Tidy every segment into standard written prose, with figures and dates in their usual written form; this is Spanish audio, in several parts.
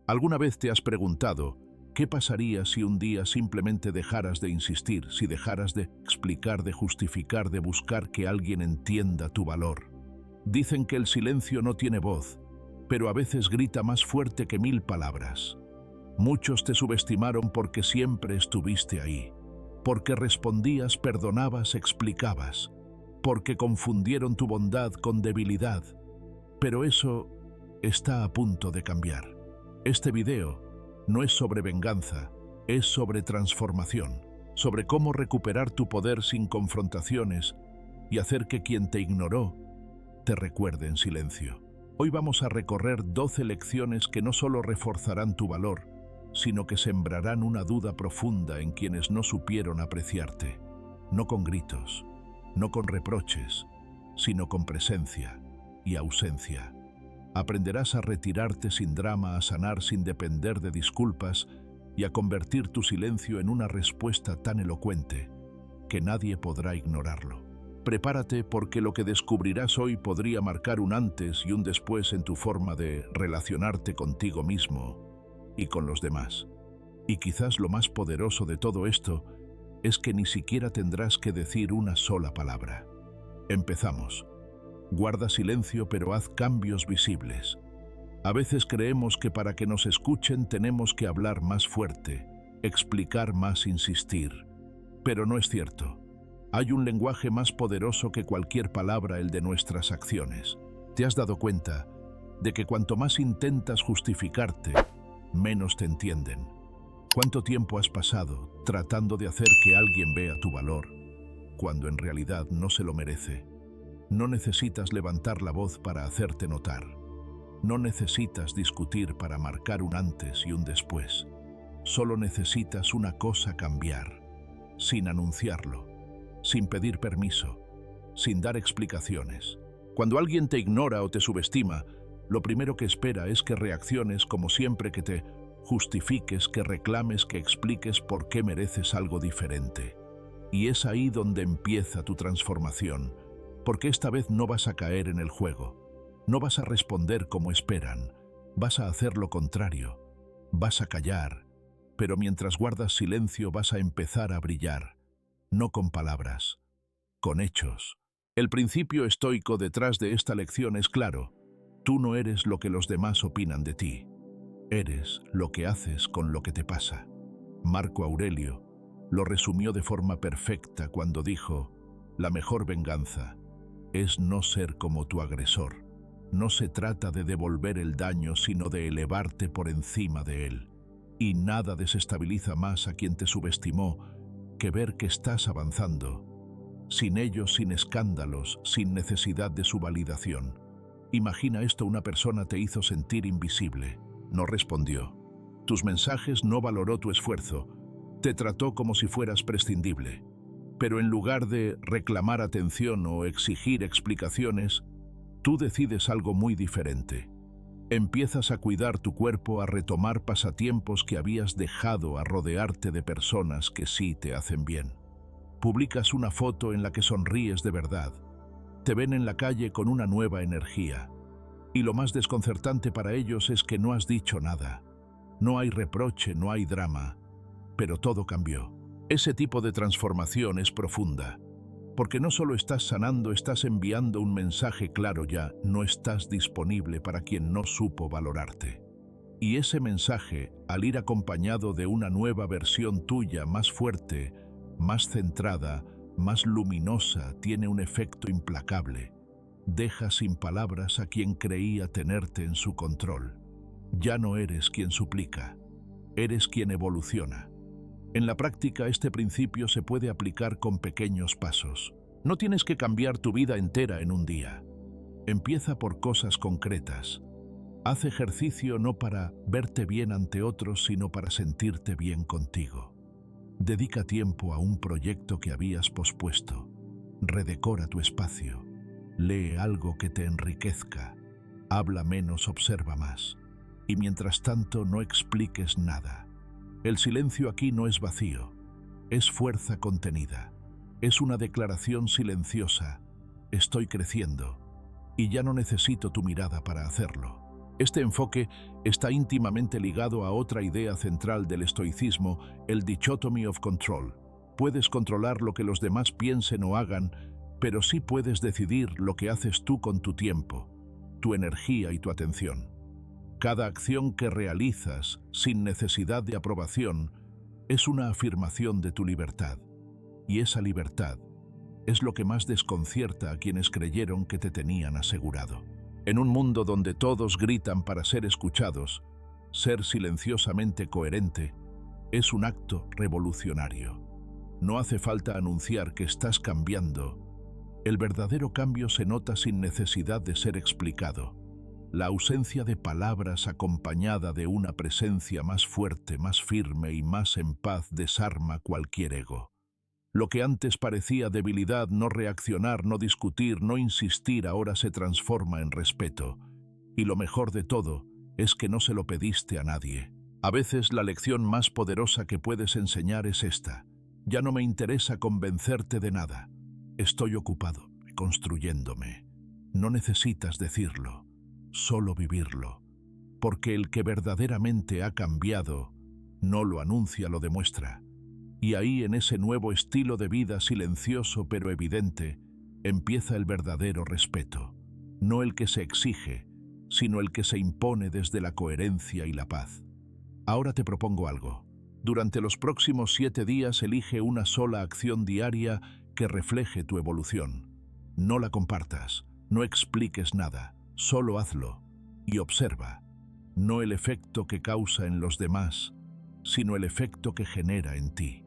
¿Alguna vez te has preguntado qué pasaría si un día simplemente dejaras de insistir, si dejaras de explicar, de justificar, de buscar que alguien entienda tu valor? Dicen que el silencio no tiene voz, pero a veces grita más fuerte que 1000 palabras. Muchos te subestimaron porque siempre estuviste ahí, porque respondías, perdonabas, explicabas, porque confundieron tu bondad con debilidad. Pero eso está a punto de cambiar. Este video no es sobre venganza, es sobre transformación, sobre cómo recuperar tu poder sin confrontaciones y hacer que quien te ignoró te recuerde en silencio. Hoy vamos a recorrer 12 lecciones que no solo reforzarán tu valor, sino que sembrarán una duda profunda en quienes no supieron apreciarte. No con gritos, no con reproches, sino con presencia y ausencia. Aprenderás a retirarte sin drama, a sanar sin depender de disculpas y a convertir tu silencio en una respuesta tan elocuente que nadie podrá ignorarlo. Prepárate porque lo que descubrirás hoy podría marcar un antes y un después en tu forma de relacionarte contigo mismo y con los demás. Y quizás lo más poderoso de todo esto es que ni siquiera tendrás que decir una sola palabra. Empezamos. Guarda silencio, pero haz cambios visibles. A veces creemos que para que nos escuchen tenemos que hablar más fuerte, explicar más, insistir. Pero no es cierto. Hay un lenguaje más poderoso que cualquier palabra, el de nuestras acciones. ¿Te has dado cuenta de que cuanto más intentas justificarte, menos te entienden? ¿Cuánto tiempo has pasado tratando de hacer que alguien vea tu valor, cuando en realidad no se lo merece? No necesitas levantar la voz para hacerte notar. No necesitas discutir para marcar un antes y un después. Solo necesitas una cosa: cambiar, sin anunciarlo, sin pedir permiso, sin dar explicaciones. Cuando alguien te ignora o te subestima, lo primero que espera es que reacciones como siempre, que te justifiques, que reclames, que expliques por qué mereces algo diferente. Y es ahí donde empieza tu transformación, porque esta vez no vas a caer en el juego, no vas a responder como esperan, vas a hacer lo contrario, vas a callar, pero mientras guardas silencio vas a empezar a brillar, no con palabras, con hechos. El principio estoico detrás de esta lección es claro: tú no eres lo que los demás opinan de ti, eres lo que haces con lo que te pasa. Marco Aurelio lo resumió de forma perfecta cuando dijo: la mejor venganza es no ser como tu agresor. No se trata de devolver el daño, sino de elevarte por encima de él. Y nada desestabiliza más a quien te subestimó que ver que estás avanzando, sin ellos, sin escándalos, sin necesidad de su validación. Imagina esto: una persona te hizo sentir invisible, no respondió. Tus mensajes no valoró tu esfuerzo, te trató como si fueras prescindible. Pero en lugar de reclamar atención o exigir explicaciones, tú decides algo muy diferente. Empiezas a cuidar tu cuerpo, a retomar pasatiempos que habías dejado, a rodearte de personas que sí te hacen bien. Publicas una foto en la que sonríes de verdad. Te ven en la calle con una nueva energía. Y lo más desconcertante para ellos es que no has dicho nada. No hay reproche, no hay drama, pero todo cambió. Ese tipo de transformación es profunda, porque no solo estás sanando, estás enviando un mensaje claro: ya no estás disponible para quien no supo valorarte. Y ese mensaje, al ir acompañado de una nueva versión tuya, más fuerte, más centrada, más luminosa, tiene un efecto implacable. Deja sin palabras a quien creía tenerte en su control. Ya no eres quien suplica, eres quien evoluciona. En la práctica, este principio se puede aplicar con pequeños pasos. No tienes que cambiar tu vida entera en un día. Empieza por cosas concretas. Haz ejercicio no para verte bien ante otros, sino para sentirte bien contigo. Dedica tiempo a un proyecto que habías pospuesto. Redecora tu espacio. Lee algo que te enriquezca. Habla menos, observa más. Y mientras tanto, no expliques nada. El silencio aquí no es vacío, es fuerza contenida. Es una declaración silenciosa: estoy creciendo y ya no necesito tu mirada para hacerlo. Este enfoque está íntimamente ligado a otra idea central del estoicismo, el dichotomy of control. Puedes controlar lo que los demás piensen o hagan, pero sí puedes decidir lo que haces tú con tu tiempo, tu energía y tu atención. Cada acción que realizas sin necesidad de aprobación es una afirmación de tu libertad. Y esa libertad es lo que más desconcierta a quienes creyeron que te tenían asegurado. En un mundo donde todos gritan para ser escuchados, ser silenciosamente coherente es un acto revolucionario. No hace falta anunciar que estás cambiando. El verdadero cambio se nota sin necesidad de ser explicado. La ausencia de palabras acompañada de una presencia más fuerte, más firme y más en paz desarma cualquier ego. Lo que antes parecía debilidad, no reaccionar, no discutir, no insistir, ahora se transforma en respeto. Y lo mejor de todo es que no se lo pediste a nadie. A veces la lección más poderosa que puedes enseñar es esta. Ya no me interesa convencerte de nada. Estoy ocupado, construyéndome. No necesitas decirlo, solo vivirlo. Porque el que verdaderamente ha cambiado no lo anuncia, lo demuestra. Y ahí, en ese nuevo estilo de vida silencioso pero evidente, empieza el verdadero respeto. No el que se exige, sino el que se impone desde la coherencia y la paz. Ahora te propongo algo. Durante los próximos 7 días elige una sola acción diaria que refleje tu evolución. No la compartas, no expliques nada, solo hazlo y observa. No el efecto que causa en los demás, sino el efecto que genera en ti.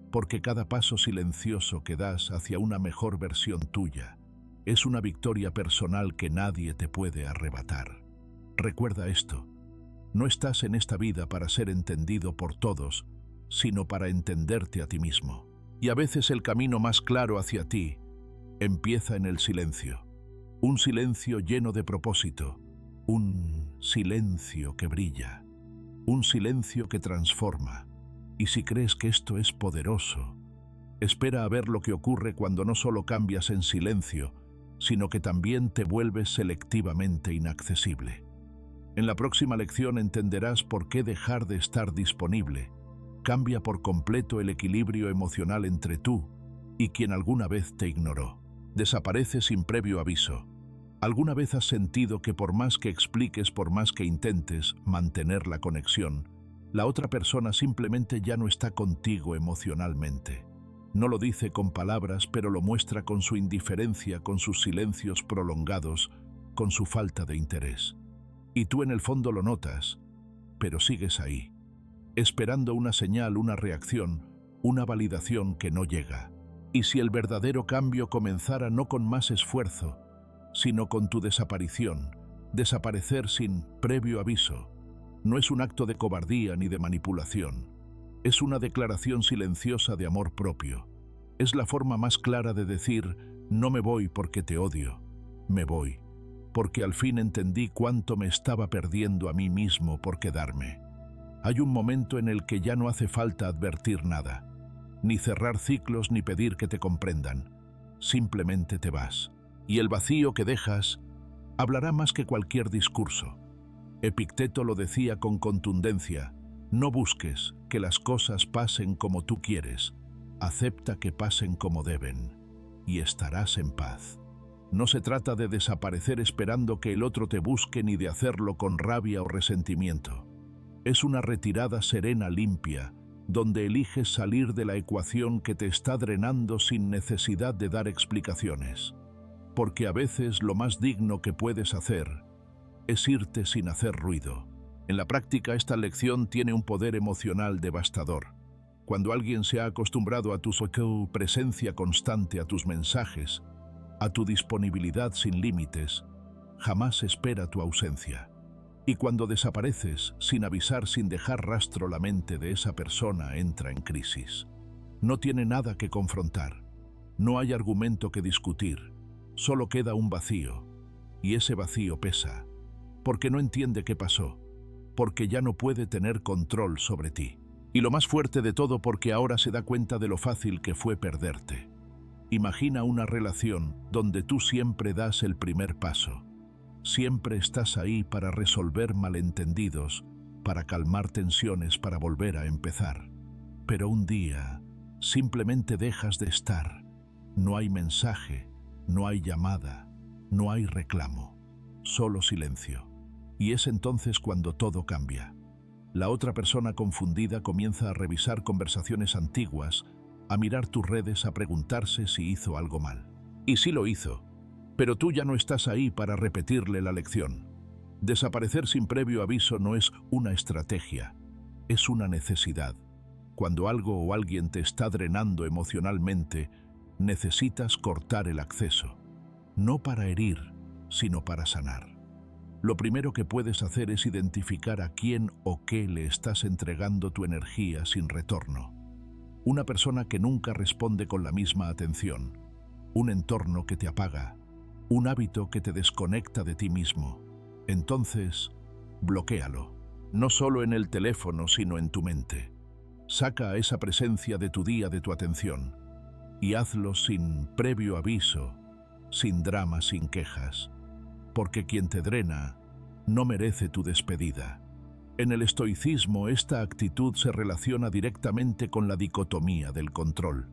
Porque cada paso silencioso que das hacia una mejor versión tuya es una victoria personal que nadie te puede arrebatar. Recuerda esto, no estás en esta vida para ser entendido por todos, sino para entenderte a ti mismo. Y a veces el camino más claro hacia ti empieza en el silencio. Un silencio lleno de propósito, un silencio que brilla, un silencio que transforma. Y si crees que esto es poderoso, espera a ver lo que ocurre cuando no solo cambias en silencio, sino que también te vuelves selectivamente inaccesible. En la próxima lección entenderás por qué dejar de estar disponible cambia por completo el equilibrio emocional entre tú y quien alguna vez te ignoró. Desaparece sin previo aviso. ¿Alguna vez has sentido que por más que expliques, por más que intentes mantener la conexión, la otra persona simplemente ya no está contigo emocionalmente? No lo dice con palabras, pero lo muestra con su indiferencia, con sus silencios prolongados, con su falta de interés. Y tú en el fondo lo notas, pero sigues ahí, esperando una señal, una reacción, una validación que no llega. Y si el verdadero cambio comenzara no con más esfuerzo, sino con tu desaparición, desaparecer sin previo aviso, no es un acto de cobardía ni de manipulación. Es una declaración silenciosa de amor propio. Es la forma más clara de decir, no me voy porque te odio, me voy porque al fin entendí cuánto me estaba perdiendo a mí mismo por quedarme. Hay un momento en el que ya no hace falta advertir nada, ni cerrar ciclos ni pedir que te comprendan. Simplemente te vas, y el vacío que dejas hablará más que cualquier discurso. Epicteto lo decía con contundencia, no busques que las cosas pasen como tú quieres, acepta que pasen como deben, y estarás en paz. No se trata de desaparecer esperando que el otro te busque ni de hacerlo con rabia o resentimiento. Es una retirada serena, limpia, donde eliges salir de la ecuación que te está drenando sin necesidad de dar explicaciones. Porque a veces lo más digno que puedes hacer es irte sin hacer ruido. En la práctica, esta lección tiene un poder emocional devastador. Cuando alguien se ha acostumbrado a tu presencia constante, a tus mensajes, a tu disponibilidad sin límites, jamás espera tu ausencia. Y cuando desapareces, sin avisar, sin dejar rastro, la mente de esa persona entra en crisis. No tiene nada que confrontar, no hay argumento que discutir, solo queda un vacío, y ese vacío pesa, porque no entiende qué pasó, porque ya no puede tener control sobre ti. Y lo más fuerte de todo, porque ahora se da cuenta de lo fácil que fue perderte. Imagina una relación donde tú siempre das el primer paso, Siempre estás ahí para resolver malentendidos, para calmar tensiones, para volver a empezar. Pero un día simplemente dejas de estar. No hay mensaje, no hay llamada, no hay reclamo, solo silencio. Y es entonces cuando todo cambia. La otra persona confundida comienza a revisar conversaciones antiguas, a mirar tus redes, a preguntarse si hizo algo mal. Y sí lo hizo, pero tú ya no estás ahí para repetirle la lección. Desaparecer sin previo aviso no es una estrategia, es una necesidad. Cuando algo o alguien te está drenando emocionalmente, necesitas cortar el acceso. No para herir, sino para sanar. Lo primero que puedes hacer es identificar a quién o qué le estás entregando tu energía sin retorno. Una persona que nunca responde con la misma atención, un entorno que te apaga, un hábito que te desconecta de ti mismo. Entonces, bloquéalo, no solo en el teléfono, sino en tu mente. Saca a esa presencia de tu día de tu atención y hazlo sin previo aviso, sin drama, sin quejas, porque quien te drena no merece tu despedida. En el estoicismo, esta actitud se relaciona directamente con la dicotomía del control.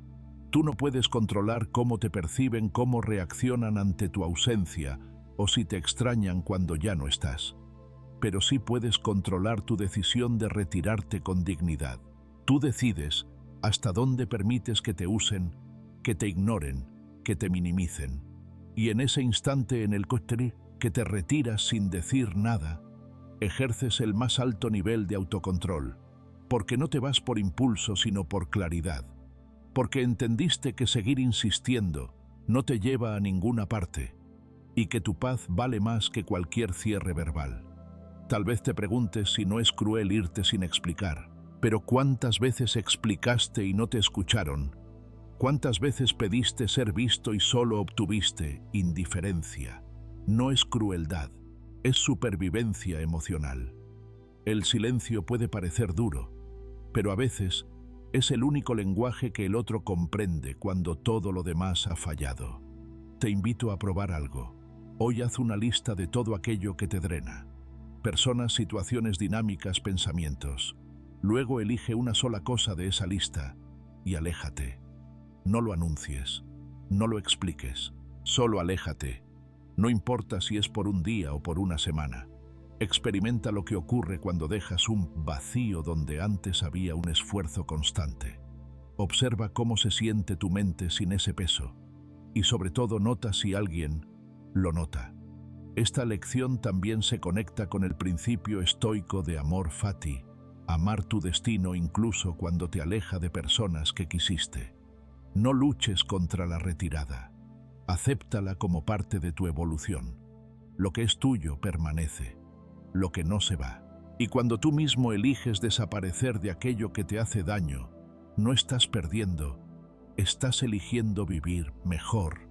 Tú no puedes controlar cómo te perciben, cómo reaccionan ante tu ausencia o si te extrañan cuando ya no estás. Pero sí puedes controlar tu decisión de retirarte con dignidad. Tú decides hasta dónde permites que te usen, que te ignoren, que te minimicen. Y en ese instante en el que te retiras sin decir nada, ejerces el más alto nivel de autocontrol, porque no te vas por impulso sino por claridad, porque entendiste que seguir insistiendo no te lleva a ninguna parte y que tu paz vale más que cualquier cierre verbal. Tal vez te preguntes si no es cruel irte sin explicar, pero ¿cuántas veces explicaste y no te escucharon? ¿Cuántas veces pediste ser visto y solo obtuviste indiferencia? No es crueldad, es supervivencia emocional. El silencio puede parecer duro, pero a veces es el único lenguaje que el otro comprende cuando todo lo demás ha fallado. Te invito a probar algo. Hoy haz una lista de todo aquello que te drena. Personas, situaciones, dinámicas, pensamientos. Luego elige una sola cosa de esa lista y aléjate. No lo anuncies, no lo expliques, solo aléjate. No importa si es por un día o por una semana. Experimenta lo que ocurre cuando dejas un vacío donde antes había un esfuerzo constante. Observa cómo se siente tu mente sin ese peso. Y sobre todo nota si alguien lo nota. Esta lección también se conecta con el principio estoico de amor fati, amar tu destino incluso cuando te aleja de personas que quisiste. No luches contra la retirada. Acéptala como parte de tu evolución. Lo que es tuyo permanece, lo que no se va. Y cuando tú mismo eliges desaparecer de aquello que te hace daño, no estás perdiendo, estás eligiendo vivir mejor.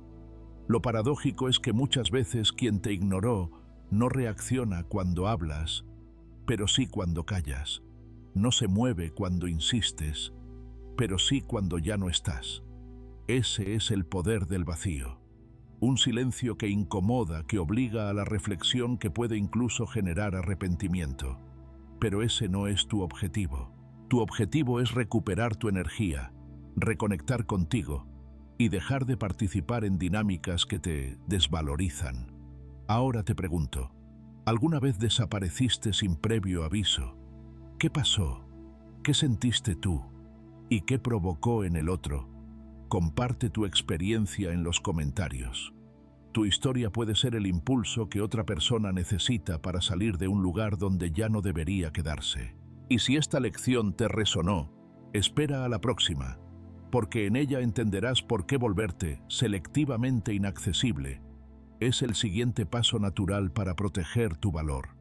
Lo paradójico es que muchas veces quien te ignoró no reacciona cuando hablas, pero sí cuando callas. No se mueve cuando insistes, pero sí cuando ya no estás. Ese es el poder del vacío. Un silencio que incomoda, que obliga a la reflexión, que puede incluso generar arrepentimiento. Pero ese no es tu objetivo. Tu objetivo es recuperar tu energía, reconectar contigo y dejar de participar en dinámicas que te desvalorizan. Ahora te pregunto, ¿alguna vez desapareciste sin previo aviso? ¿Qué pasó? ¿Qué sentiste tú? ¿Y qué provocó en el otro? Comparte tu experiencia en los comentarios. Tu historia puede ser el impulso que otra persona necesita para salir de un lugar donde ya no debería quedarse. Y si esta lección te resonó, espera a la próxima, porque en ella entenderás por qué volverte selectivamente inaccesible es el siguiente paso natural para proteger tu valor.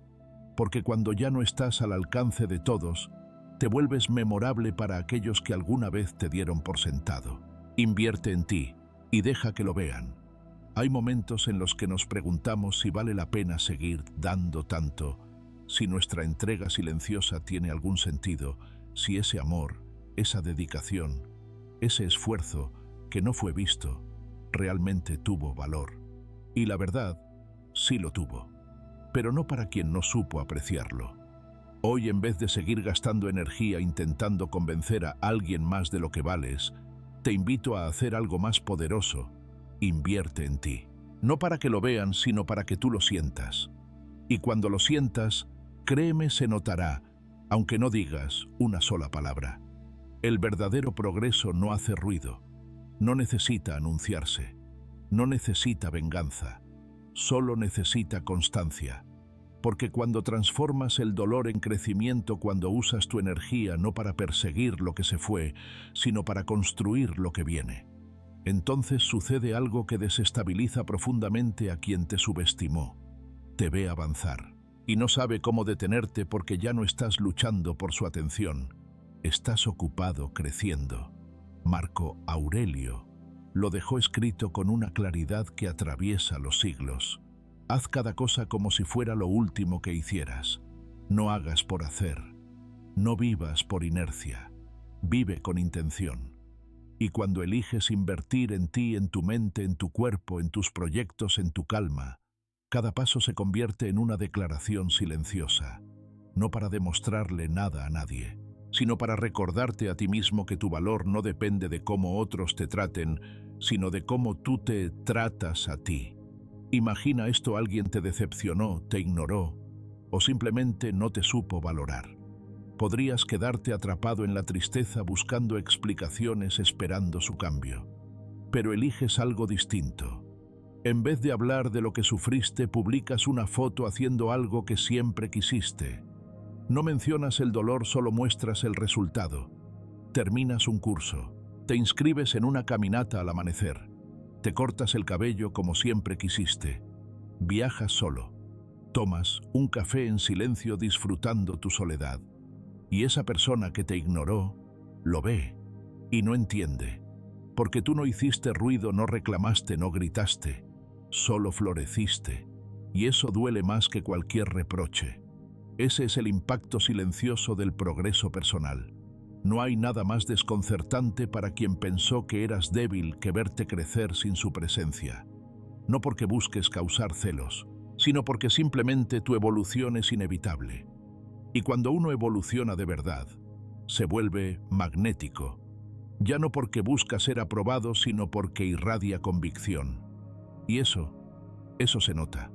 Porque cuando ya no estás al alcance de todos, te vuelves memorable para aquellos que alguna vez te dieron por sentado. Invierte en ti y deja que lo vean. Hay momentos en los que nos preguntamos si vale la pena seguir dando tanto, si nuestra entrega silenciosa tiene algún sentido, si ese amor, esa dedicación, ese esfuerzo que no fue visto, realmente tuvo valor. Y la verdad, sí lo tuvo. pero no para quien no supo apreciarlo. Hoy, en vez de seguir gastando energía intentando convencer a alguien más de lo que vales, te invito a hacer algo más poderoso. Invierte en ti. No para que lo vean, sino para que tú lo sientas. Y cuando lo sientas, créeme, se notará, aunque no digas una sola palabra. El verdadero progreso no hace ruido, no necesita anunciarse, no necesita venganza, solo necesita constancia. Porque cuando transformas el dolor en crecimiento, cuando usas tu energía no para perseguir lo que se fue, sino para construir lo que viene, entonces sucede algo que desestabiliza profundamente a quien te subestimó. Te ve avanzar y no sabe cómo detenerte porque ya no estás luchando por su atención. Estás ocupado creciendo. Marco Aurelio lo dejó escrito con una claridad que atraviesa los siglos. Haz cada cosa como si fuera lo último que hicieras. No hagas por hacer. No vivas por inercia. Vive con intención. Y cuando eliges invertir en ti, en tu mente, en tu cuerpo, en tus proyectos, en tu calma, cada paso se convierte en una declaración silenciosa, no para demostrarle nada a nadie, sino para recordarte a ti mismo que tu valor no depende de cómo otros te traten, sino de cómo tú te tratas a ti. Imagina esto: alguien te decepcionó, te ignoró o simplemente no te supo valorar. Podrías quedarte atrapado en la tristeza buscando explicaciones, esperando su cambio. Pero eliges algo distinto. En vez de hablar de lo que sufriste, publicas una foto haciendo algo que siempre quisiste. No mencionas el dolor, solo muestras el resultado. Terminas un curso, te inscribes en una caminata al amanecer, te cortas el cabello como siempre quisiste, viajas solo, tomas un café en silencio disfrutando tu soledad. Y esa persona que te ignoró lo ve y no entiende, porque tú no hiciste ruido, no reclamaste, no gritaste, solo floreciste. Y eso duele más que cualquier reproche. Ese es el impacto silencioso del progreso personal. No hay nada más desconcertante para quien pensó que eras débil que verte crecer sin su presencia. No porque busques causar celos, sino porque simplemente tu evolución es inevitable. Y cuando uno evoluciona de verdad, se vuelve magnético, ya no porque busca ser aprobado, sino porque irradia convicción. Y eso se nota.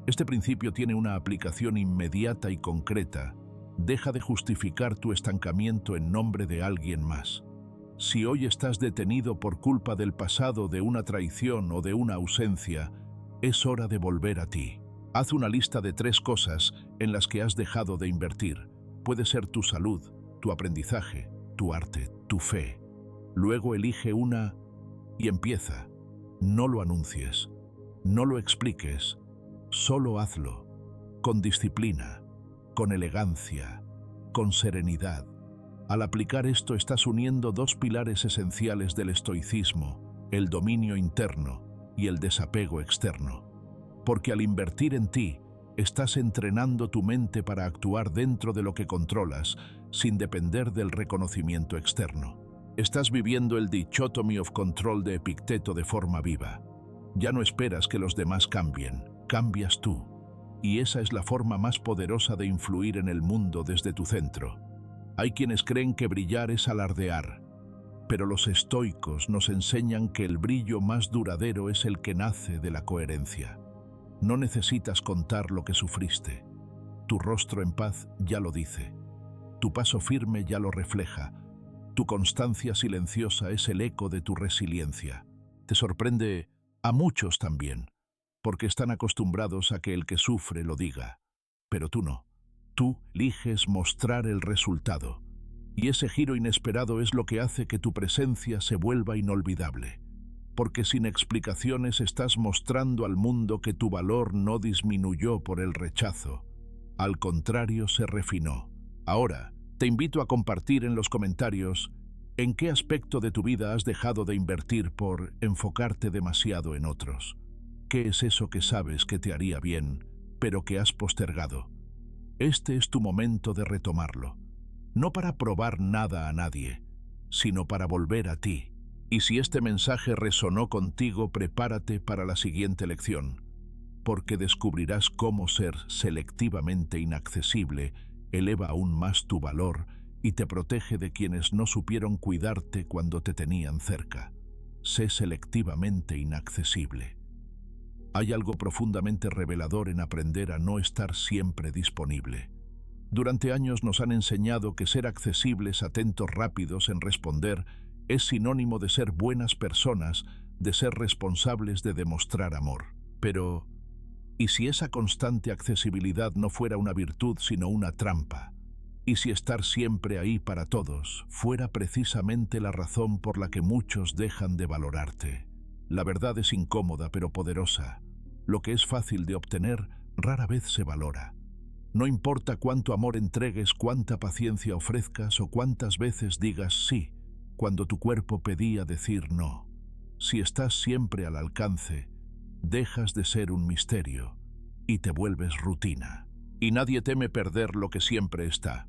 Este principio tiene una aplicación inmediata y concreta. Deja de justificar tu estancamiento en nombre de alguien más. Si hoy estás detenido por culpa del pasado, de una traición o de una ausencia, es hora de volver a ti. Haz una lista de 3 cosas en las que has dejado de invertir. Puede ser tu salud, tu aprendizaje, tu arte, tu fe. Luego elige una y empieza. No lo anuncies, no lo expliques, solo hazlo, con disciplina, con elegancia, con serenidad. Al aplicar esto estás uniendo 2 pilares esenciales del estoicismo, el dominio interno y el desapego externo. Porque al invertir en ti, estás entrenando tu mente para actuar dentro de lo que controlas, sin depender del reconocimiento externo. Estás viviendo el dichotomy of control de Epicteto de forma viva. Ya no esperas que los demás cambien, cambias tú. Y esa es la forma más poderosa de influir en el mundo desde tu centro. Hay quienes creen que brillar es alardear, pero los estoicos nos enseñan que el brillo más duradero es el que nace de la coherencia. No necesitas contar lo que sufriste. Tu rostro en paz ya lo dice. Tu paso firme ya lo refleja. Tu constancia silenciosa es el eco de tu resiliencia. Te sorprende a muchos también, porque están acostumbrados a que el que sufre lo diga. Pero tú no. Tú eliges mostrar el resultado. Y ese giro inesperado es lo que hace que tu presencia se vuelva inolvidable. Porque sin explicaciones estás mostrando al mundo que tu valor no disminuyó por el rechazo. Al contrario, se refinó. Ahora, te invito a compartir en los comentarios en qué aspecto de tu vida has dejado de invertir por enfocarte demasiado en otros. ¿Qué es eso que sabes que te haría bien, pero que has postergado? Este es tu momento de retomarlo. No para probar nada a nadie, sino para volver a ti. Y si este mensaje resonó contigo, prepárate para la siguiente lección. porque descubrirás cómo ser selectivamente inaccesible eleva aún más tu valor y te protege de quienes no supieron cuidarte cuando te tenían cerca. Sé selectivamente inaccesible. Hay algo profundamente revelador en aprender a no estar siempre disponible. Durante años nos han enseñado que ser accesibles, atentos, rápidos en responder, es sinónimo de ser buenas personas, de ser responsables, de demostrar amor. Pero, ¿y si esa constante accesibilidad no fuera una virtud sino una trampa? ¿Y si estar siempre ahí para todos fuera precisamente la razón por la que muchos dejan de valorarte? La verdad es incómoda pero poderosa. Lo que es fácil de obtener rara vez se valora. No importa cuánto amor entregues, cuánta paciencia ofrezcas o cuántas veces digas sí, cuando tu cuerpo pedía decir no. Si estás siempre al alcance, dejas de ser un misterio y te vuelves rutina. Y nadie teme perder lo que siempre está.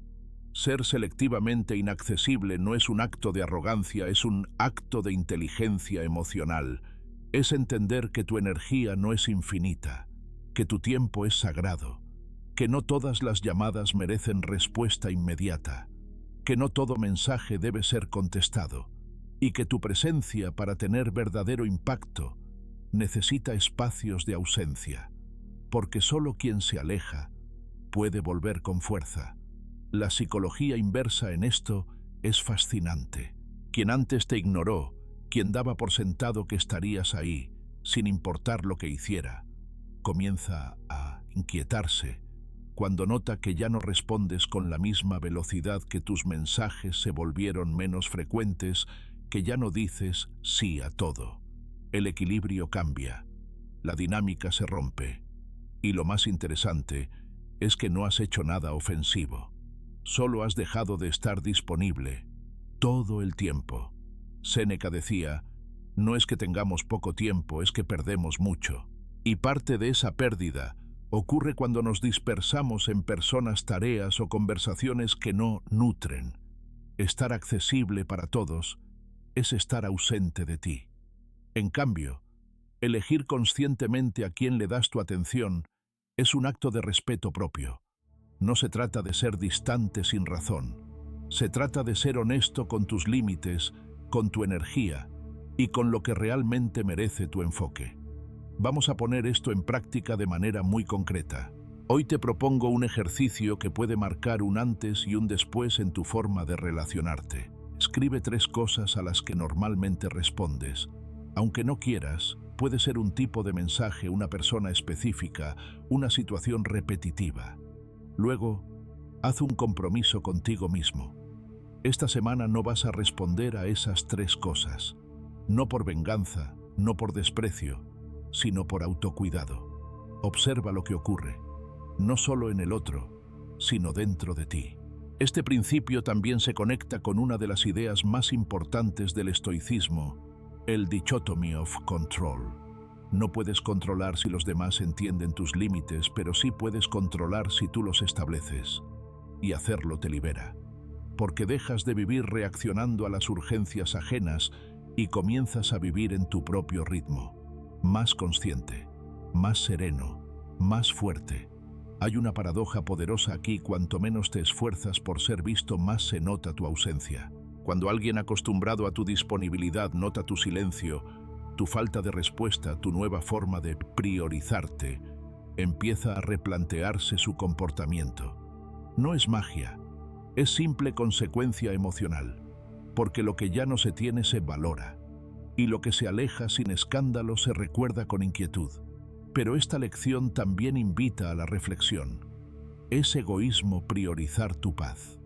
Ser selectivamente inaccesible no es un acto de arrogancia, es un acto de inteligencia emocional. Es entender que tu energía no es infinita, que tu tiempo es sagrado, que no todas las llamadas merecen respuesta inmediata, que no todo mensaje debe ser contestado, y que tu presencia, para tener verdadero impacto, necesita espacios de ausencia, porque solo quien se aleja puede volver con fuerza. La psicología inversa en esto es fascinante. Quien antes te ignoró, quien daba por sentado que estarías ahí, sin importar lo que hiciera, comienza a inquietarse cuando nota que ya no respondes con la misma velocidad, que tus mensajes se volvieron menos frecuentes, que ya no dices sí a todo. El equilibrio cambia, la dinámica se rompe, y lo más interesante es que no has hecho nada ofensivo. Solo has dejado de estar disponible todo el tiempo. Séneca decía, no es que tengamos poco tiempo, es que perdemos mucho. Y parte de esa pérdida ocurre cuando nos dispersamos en personas, tareas o conversaciones que no nutren. Estar accesible para todos es estar ausente de ti. En cambio, elegir conscientemente a quién le das tu atención es un acto de respeto propio. No se trata de ser distante sin razón. Se trata de ser honesto con tus límites, con tu energía y con lo que realmente merece tu enfoque. Vamos a poner esto en práctica de manera muy concreta. Hoy te propongo un ejercicio que puede marcar un antes y un después en tu forma de relacionarte. Escribe 3 cosas a las que normalmente respondes. Aunque no quieras, puede ser un tipo de mensaje, una persona específica, una situación repetitiva. Luego, haz un compromiso contigo mismo. Esta semana no vas a responder a esas 3 cosas. No por venganza, no por desprecio, sino por autocuidado. Observa lo que ocurre, no solo en el otro, sino dentro de ti. Este principio también se conecta con una de las ideas más importantes del estoicismo, el dichotomy of control. No puedes controlar si los demás entienden tus límites, pero sí puedes controlar si tú los estableces. Y hacerlo te libera, porque dejas de vivir reaccionando a las urgencias ajenas y comienzas a vivir en tu propio ritmo. Más consciente, más sereno, más fuerte. Hay una paradoja poderosa aquí: cuanto menos te esfuerzas por ser visto, más se nota tu ausencia. Cuando alguien acostumbrado a tu disponibilidad nota tu silencio, tu falta de respuesta, tu nueva forma de priorizarte, empieza a replantearse su comportamiento. No es magia, es simple consecuencia emocional, porque lo que ya no se tiene se valora, y lo que se aleja sin escándalo se recuerda con inquietud. Pero esta lección también invita a la reflexión. Es egoísmo priorizar tu paz.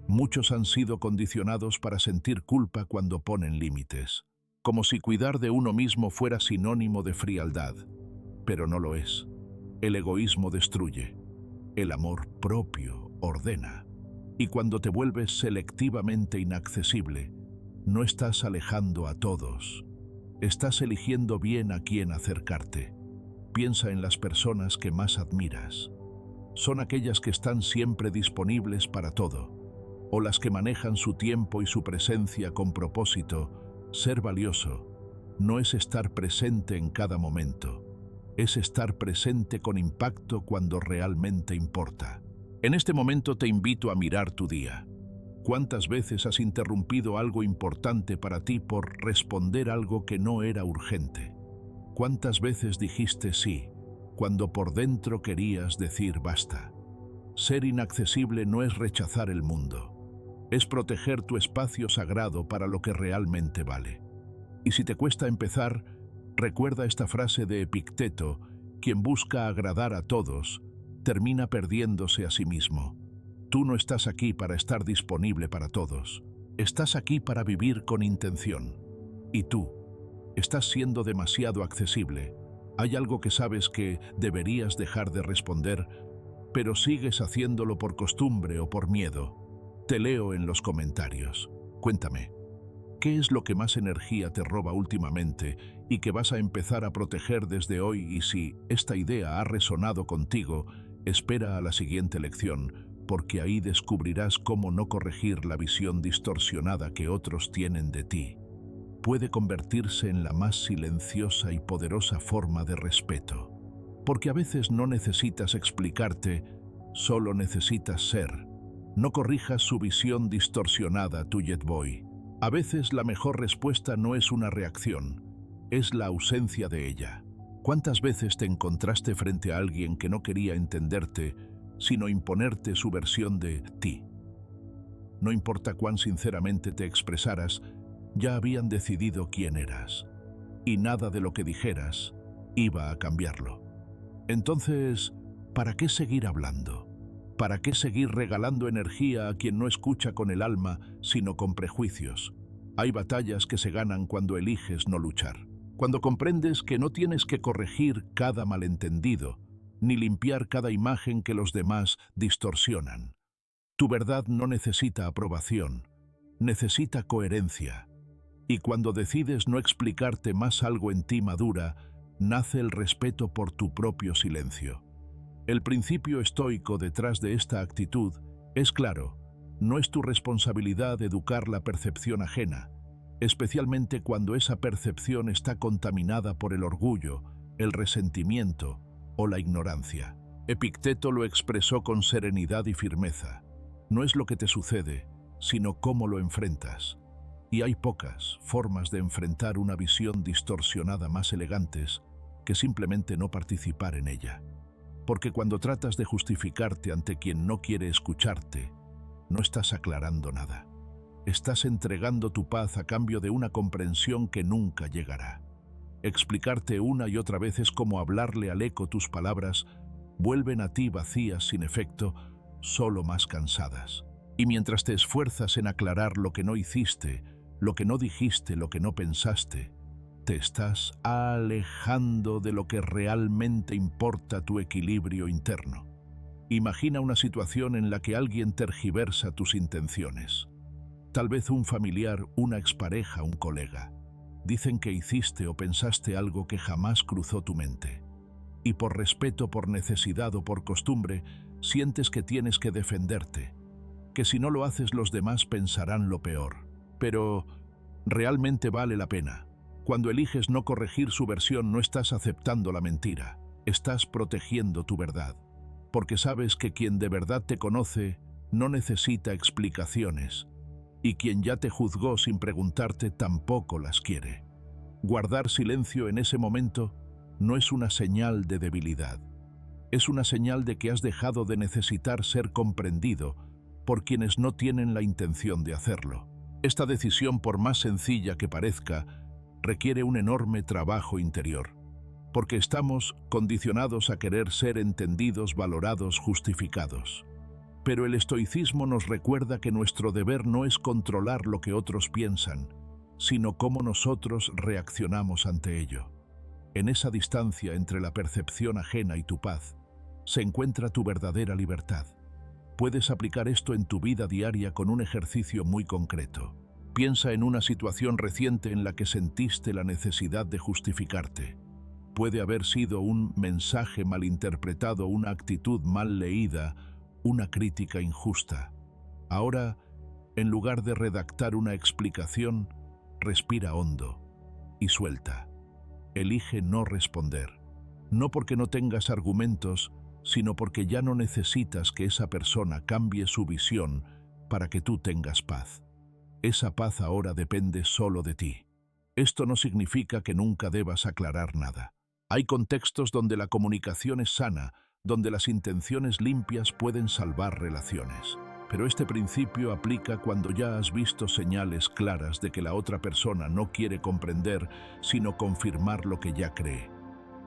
Muchos han sido condicionados para sentir culpa cuando ponen límites, como si cuidar de uno mismo fuera sinónimo de frialdad. Pero no lo es. El egoísmo destruye. El amor propio ordena. Y cuando te vuelves selectivamente inaccesible, no estás alejando a todos. Estás eligiendo bien a quién acercarte. Piensa en las personas que más admiras. Son aquellas que están siempre disponibles para todo, o las que manejan su tiempo y su presencia con propósito. Ser valioso no es estar presente en cada momento, es estar presente con impacto cuando realmente importa. En este momento te invito a mirar tu día. ¿Cuántas veces has interrumpido algo importante para ti por responder algo que no era urgente? ¿Cuántas veces dijiste sí, cuando por dentro querías decir basta? Ser inaccesible no es rechazar el mundo. Es proteger tu espacio sagrado para lo que realmente vale. Y si te cuesta empezar, recuerda esta frase de Epicteto: quien busca agradar a todos, termina perdiéndose a sí mismo. Tú no estás aquí para estar disponible para todos. Estás aquí para vivir con intención. Y tú, estás siendo demasiado accesible. Hay algo que sabes que deberías dejar de responder, pero sigues haciéndolo por costumbre o por miedo. Te leo en los comentarios. Cuéntame, ¿qué es lo que más energía te roba últimamente y que vas a empezar a proteger desde hoy? Y si esta idea ha resonado contigo, espera a la siguiente lección, porque ahí descubrirás cómo no corregir la visión distorsionada que otros tienen de ti. Puede convertirse en la más silenciosa y poderosa forma de respeto. Porque a veces no necesitas explicarte, solo necesitas ser. No corrijas su visión distorsionada, tu Jetboy. A veces la mejor respuesta no es una reacción, es la ausencia de ella. ¿Cuántas veces te encontraste frente a alguien que no quería entenderte, sino imponerte su versión de ti? No importa cuán sinceramente te expresaras, ya habían decidido quién eras, y nada de lo que dijeras iba a cambiarlo. Entonces, ¿para qué seguir hablando? ¿Para qué seguir regalando energía a quien no escucha con el alma, sino con prejuicios? Hay batallas que se ganan cuando eliges no luchar. Cuando comprendes que no tienes que corregir cada malentendido, ni limpiar cada imagen que los demás distorsionan. Tu verdad no necesita aprobación, necesita coherencia. Y cuando decides no explicarte más, algo en ti madura, nace el respeto por tu propio silencio. El principio estoico detrás de esta actitud es claro: no es tu responsabilidad educar la percepción ajena, especialmente cuando esa percepción está contaminada por el orgullo, el resentimiento o la ignorancia. Epicteto lo expresó con serenidad y firmeza: no es lo que te sucede, sino cómo lo enfrentas. Y hay pocas formas de enfrentar una visión distorsionada más elegantes que simplemente no participar en ella. Porque cuando tratas de justificarte ante quien no quiere escucharte, no estás aclarando nada. Estás entregando tu paz a cambio de una comprensión que nunca llegará. Explicarte una y otra vez es como hablarle al eco. Tus palabras vuelven a ti vacías, sin efecto, solo más cansadas. Y mientras te esfuerzas en aclarar lo que no hiciste, lo que no dijiste, lo que no pensaste, te estás alejando de lo que realmente importa: tu equilibrio interno. Imagina una situación en la que alguien tergiversa tus intenciones. Tal vez un familiar, una expareja, un colega. Dicen que hiciste o pensaste algo que jamás cruzó tu mente. Y por respeto, por necesidad o por costumbre, sientes que tienes que defenderte, que si no lo haces los demás pensarán lo peor. Pero realmente vale la pena. Cuando eliges no corregir su versión, no estás aceptando la mentira, estás protegiendo tu verdad. Porque sabes que quien de verdad te conoce no necesita explicaciones, y quien ya te juzgó sin preguntarte tampoco las quiere. Guardar silencio en ese momento no es una señal de debilidad, es una señal de que has dejado de necesitar ser comprendido por quienes no tienen la intención de hacerlo. Esta decisión, por más sencilla que parezca, requiere un enorme trabajo interior, porque estamos condicionados a querer ser entendidos, valorados, justificados. Pero el estoicismo nos recuerda que nuestro deber no es controlar lo que otros piensan, sino cómo nosotros reaccionamos ante ello. En esa distancia entre la percepción ajena y tu paz, se encuentra tu verdadera libertad. Puedes aplicar esto en tu vida diaria con un ejercicio muy concreto. Piensa en una situación reciente en la que sentiste la necesidad de justificarte. Puede haber sido un mensaje malinterpretado, una actitud mal leída, una crítica injusta. Ahora, en lugar de redactar una explicación, respira hondo y suelta. Elige no responder. no porque no tengas argumentos, sino porque ya no necesitas que esa persona cambie su visión para que tú tengas paz. Esa paz ahora depende solo de ti. Esto no significa que nunca debas aclarar nada. Hay contextos donde la comunicación es sana, donde las intenciones limpias pueden salvar relaciones. Pero este principio aplica cuando ya has visto señales claras de que la otra persona no quiere comprender, sino confirmar lo que ya cree.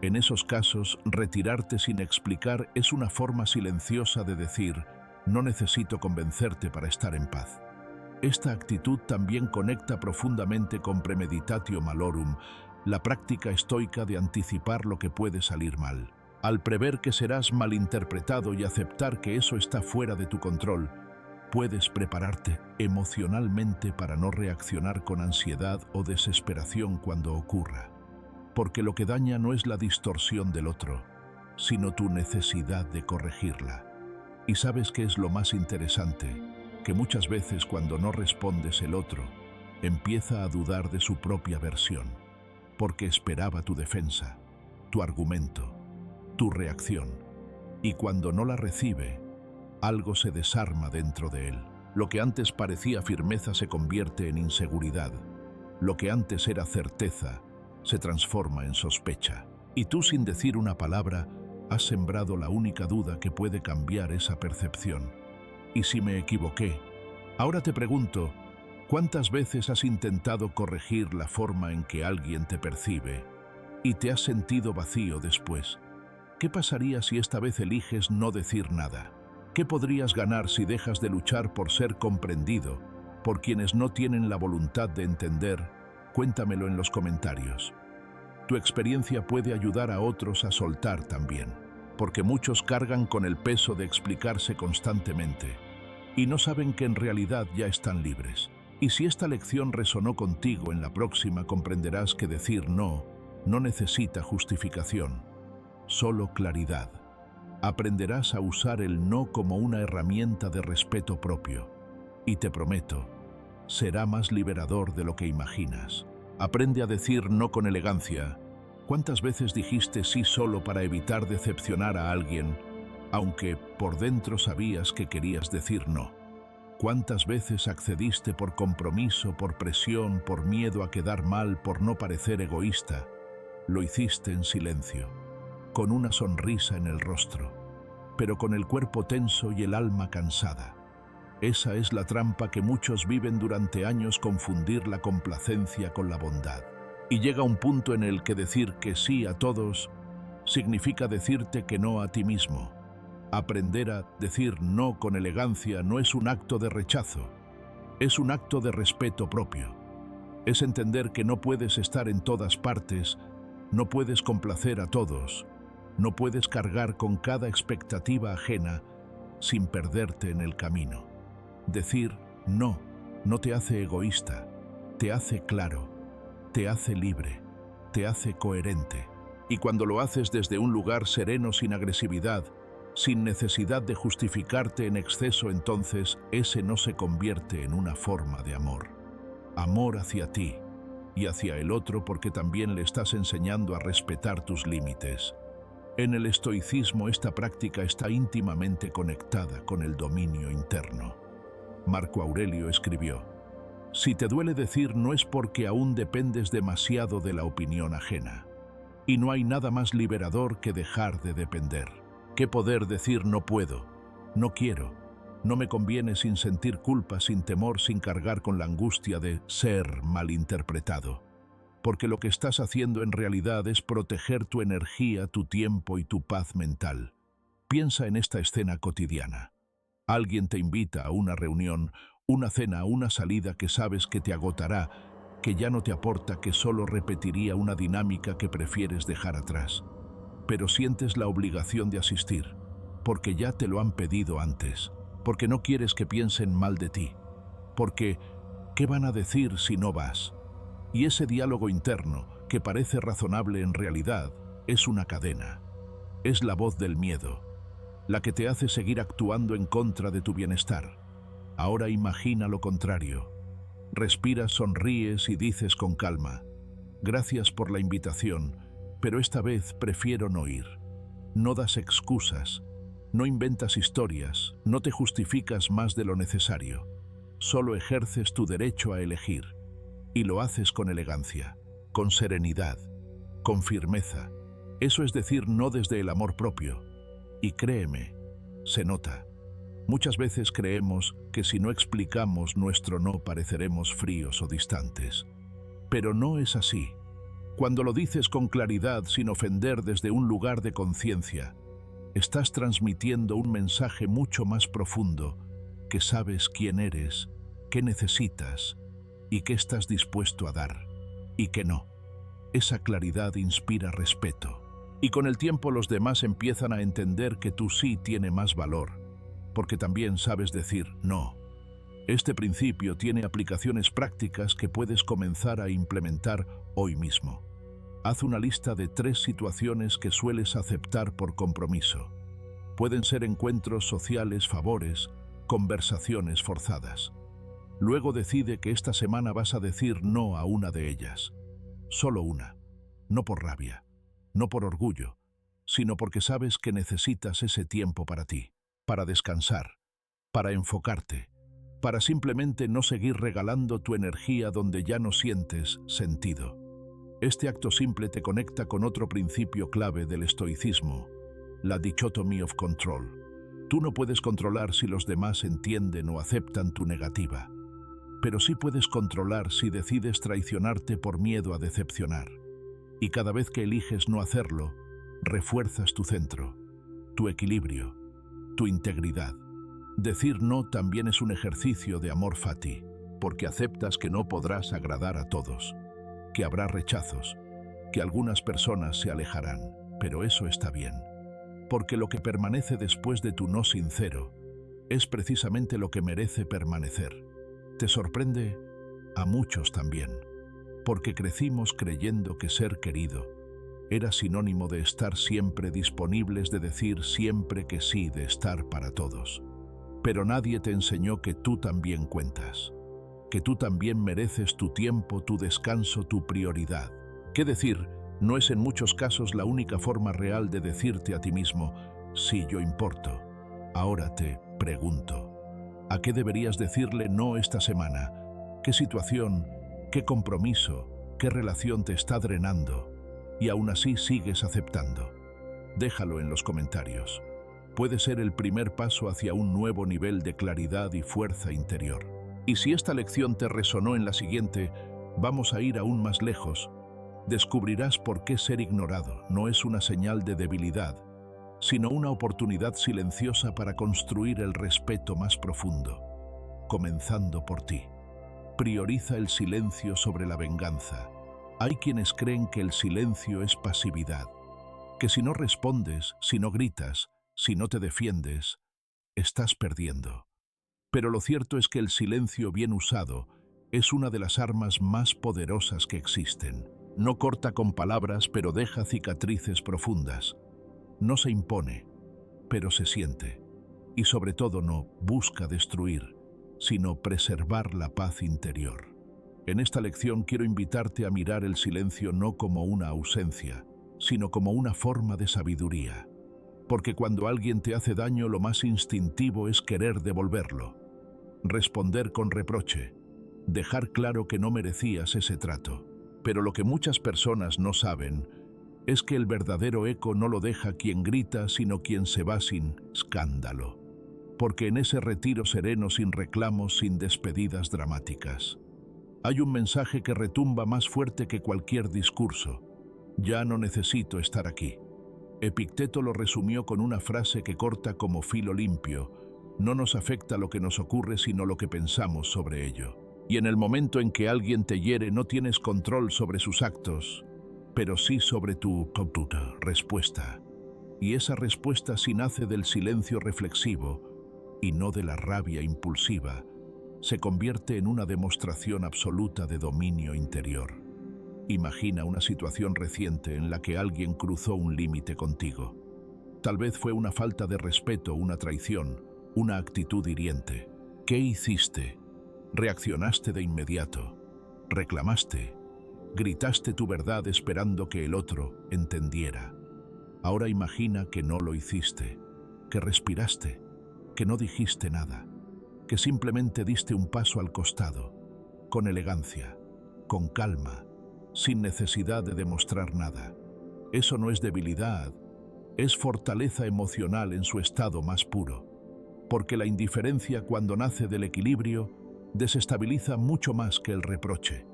En esos casos, retirarte sin explicar es una forma silenciosa de decir, no necesito convencerte para estar en paz. Esta actitud también conecta profundamente con premeditatio malorum, la práctica estoica de anticipar lo que puede salir mal. Al prever que serás malinterpretado y aceptar que eso está fuera de tu control, puedes prepararte emocionalmente para no reaccionar con ansiedad o desesperación cuando ocurra. Porque lo que daña no es la distorsión del otro, sino tu necesidad de corregirla. Y ¿sabes qué es lo más interesante? Que muchas veces cuando no respondes el otro, empieza a dudar de su propia versión, porque esperaba tu defensa, tu argumento, tu reacción. Y cuando no la recibe, algo se desarma dentro de él. Lo que antes parecía firmeza se convierte en inseguridad. Lo que antes era certeza se transforma en sospecha. Y tú, sin decir una palabra, has sembrado la única duda que puede cambiar esa percepción. ¿Y si me equivoqué? Ahora te pregunto, ¿cuántas veces has intentado corregir la forma en que alguien te percibe y te has sentido vacío después? ¿Qué pasaría si esta vez eliges no decir nada? ¿Qué podrías ganar si dejas de luchar por ser comprendido por quienes no tienen la voluntad de entender? Cuéntamelo en los comentarios. Tu experiencia puede ayudar a otros a soltar también, porque muchos cargan con el peso de explicarse constantemente y no saben que en realidad ya están libres. Y si esta lección resonó contigo, en la próxima comprenderás que decir no necesita justificación, solo claridad. Aprenderás a usar el no como una herramienta de respeto propio. Y te prometo, será más liberador de lo que imaginas. Aprende a decir no con elegancia. ¿Cuántas veces dijiste sí solo para evitar decepcionar a alguien, aunque por dentro sabías que querías decir no? ¿Cuántas veces accediste por compromiso, por presión, por miedo a quedar mal, por no parecer egoísta? Lo hiciste en silencio, con una sonrisa en el rostro, pero con el cuerpo tenso y el alma cansada. Esa es la trampa que muchos viven durante años: confundir la complacencia con la bondad. Y llega un punto en el que decir que sí a todos significa decirte que no a ti mismo. Aprender a decir no con elegancia no es un acto de rechazo, es un acto de respeto propio. Es entender que no puedes estar en todas partes, no puedes complacer a todos, no puedes cargar con cada expectativa ajena sin perderte en el camino. Decir no te hace egoísta, te hace claro, te hace libre, te hace coherente. Y cuando lo haces desde un lugar sereno, sin agresividad, sin necesidad de justificarte en exceso, entonces ese no se convierte en una forma de amor. Amor hacia ti y hacia el otro, porque también le estás enseñando a respetar tus límites. En el estoicismo esta práctica está íntimamente conectada con el dominio interno. Marco Aurelio escribió: si te duele decir no es porque aún dependes demasiado de la opinión ajena. Y no hay nada más liberador que dejar de depender. ¿Qué poder decir no puedo, no quiero, no me conviene sin sentir culpa, sin temor, sin cargar con la angustia de ser malinterpretado? Porque lo que estás haciendo en realidad es proteger tu energía, tu tiempo y tu paz mental. Piensa en esta escena cotidiana. Alguien te invita a una reunión, una cena, una salida que sabes que te agotará, que ya no te aporta, que solo repetiría una dinámica que prefieres dejar atrás. Pero sientes la obligación de asistir, porque ya te lo han pedido antes, porque no quieres que piensen mal de ti, porque ¿qué van a decir si no vas? Y ese diálogo interno, que parece razonable en realidad, es una cadena. Es la voz del miedo, la que te hace seguir actuando en contra de tu bienestar. Ahora imagina lo contrario. Respiras, sonríes y dices con calma: gracias por la invitación, Pero esta vez prefiero no ir. No das excusas, no inventas historias, no te justificas más de lo necesario. Solo ejerces tu derecho a elegir. Y lo haces con elegancia, con serenidad, con firmeza. Eso es decir no desde el amor propio. Y créeme, se nota. Muchas veces creemos que si no explicamos nuestro no pareceremos fríos o distantes. Pero no es así. Cuando lo dices con claridad, sin ofender desde un lugar de conciencia, estás transmitiendo un mensaje mucho más profundo, que sabes quién eres, qué necesitas y qué estás dispuesto a dar, y que no. Esa claridad inspira respeto. Y con el tiempo los demás empiezan a entender que tú sí tiene más valor, porque también sabes decir no. Este principio tiene aplicaciones prácticas que puedes comenzar a implementar hoy mismo. Haz una lista de 3 situaciones que sueles aceptar por compromiso. Pueden ser encuentros sociales, favores, conversaciones forzadas. Luego decide que esta semana vas a decir no a una de ellas. Solo una. No por rabia, no por orgullo, sino porque sabes que necesitas ese tiempo para ti, para descansar, para enfocarte, para simplemente no seguir regalando tu energía donde ya no sientes sentido. Este acto simple te conecta con otro principio clave del estoicismo, la dichotomy of control. Tú no puedes controlar si los demás entienden o aceptan tu negativa, pero sí puedes controlar si decides traicionarte por miedo a decepcionar. Y cada vez que eliges no hacerlo, refuerzas tu centro, tu equilibrio, tu integridad. Decir no también es un ejercicio de amor fati, porque aceptas que no podrás agradar a todos, que habrá rechazos, que algunas personas se alejarán, pero eso está bien, porque lo que permanece después de tu no sincero es precisamente lo que merece permanecer. ¿Te sorprende? A muchos también, porque crecimos creyendo que ser querido era sinónimo de estar siempre disponibles, de decir siempre que sí, de estar para todos. Pero nadie te enseñó que tú también cuentas, que tú también mereces tu tiempo, tu descanso, tu prioridad. ¿Qué decir? No es en muchos casos la única forma real de decirte a ti mismo, sí, yo importo. Ahora te pregunto, ¿a qué deberías decirle no esta semana? ¿Qué situación, qué compromiso, qué relación te está drenando? Y aún así sigues aceptando. Déjalo en los comentarios. Puede ser el primer paso hacia un nuevo nivel de claridad y fuerza interior. Y si esta lección te resonó en la siguiente, vamos a ir aún más lejos. Descubrirás por qué ser ignorado no es una señal de debilidad, sino una oportunidad silenciosa para construir el respeto más profundo, comenzando por ti. Prioriza el silencio sobre la venganza. Hay quienes creen que el silencio es pasividad, que si no respondes, si no gritas, si no te defiendes, estás perdiendo. Pero lo cierto es que el silencio bien usado es una de las armas más poderosas que existen. No corta con palabras, pero deja cicatrices profundas. No se impone, pero se siente. Y sobre todo no busca destruir, sino preservar la paz interior. En esta lección quiero invitarte a mirar el silencio no como una ausencia, sino como una forma de sabiduría. Porque cuando alguien te hace daño, lo más instintivo es querer devolverlo. Responder con reproche, dejar claro que no merecías ese trato. Pero lo que muchas personas no saben es que el verdadero eco no lo deja quien grita, sino quien se va sin escándalo. Porque en ese retiro sereno, sin reclamos, sin despedidas dramáticas, hay un mensaje que retumba más fuerte que cualquier discurso. Ya no necesito estar aquí. Epicteto lo resumió con una frase que corta como filo limpio: no nos afecta lo que nos ocurre, sino lo que pensamos sobre ello. Y en el momento en que alguien te hiere, no tienes control sobre sus actos, pero sí sobre tu respuesta. Y esa respuesta sí nace del silencio reflexivo y no de la rabia impulsiva. Se convierte en una demostración absoluta de dominio interior. Imagina una situación reciente en la que alguien cruzó un límite contigo. Tal vez fue una falta de respeto, una traición, una actitud hiriente. ¿Qué hiciste? ¿Reaccionaste de inmediato? ¿Reclamaste? Gritaste tu verdad esperando que el otro entendiera. Ahora imagina que no lo hiciste, que respiraste, que no dijiste nada, que simplemente diste un paso al costado, con elegancia, con calma, sin necesidad de demostrar nada. Eso no es debilidad, es fortaleza emocional en su estado más puro, porque la indiferencia, cuando nace del equilibrio, desestabiliza mucho más que el reproche,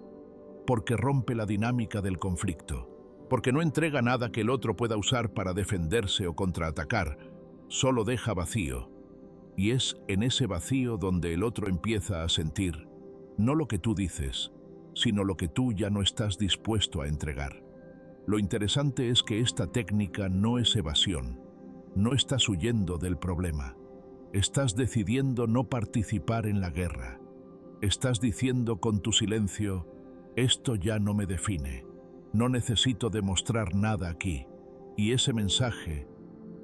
porque rompe la dinámica del conflicto, porque no entrega nada que el otro pueda usar para defenderse o contraatacar, solo deja vacío. Y es en ese vacío donde el otro empieza a sentir, no lo que tú dices, sino lo que tú ya no estás dispuesto a entregar. Lo interesante es que esta técnica no es evasión, no estás huyendo del problema, estás decidiendo no participar en la guerra, estás diciendo con tu silencio, esto ya no me define. No necesito demostrar nada aquí, y ese mensaje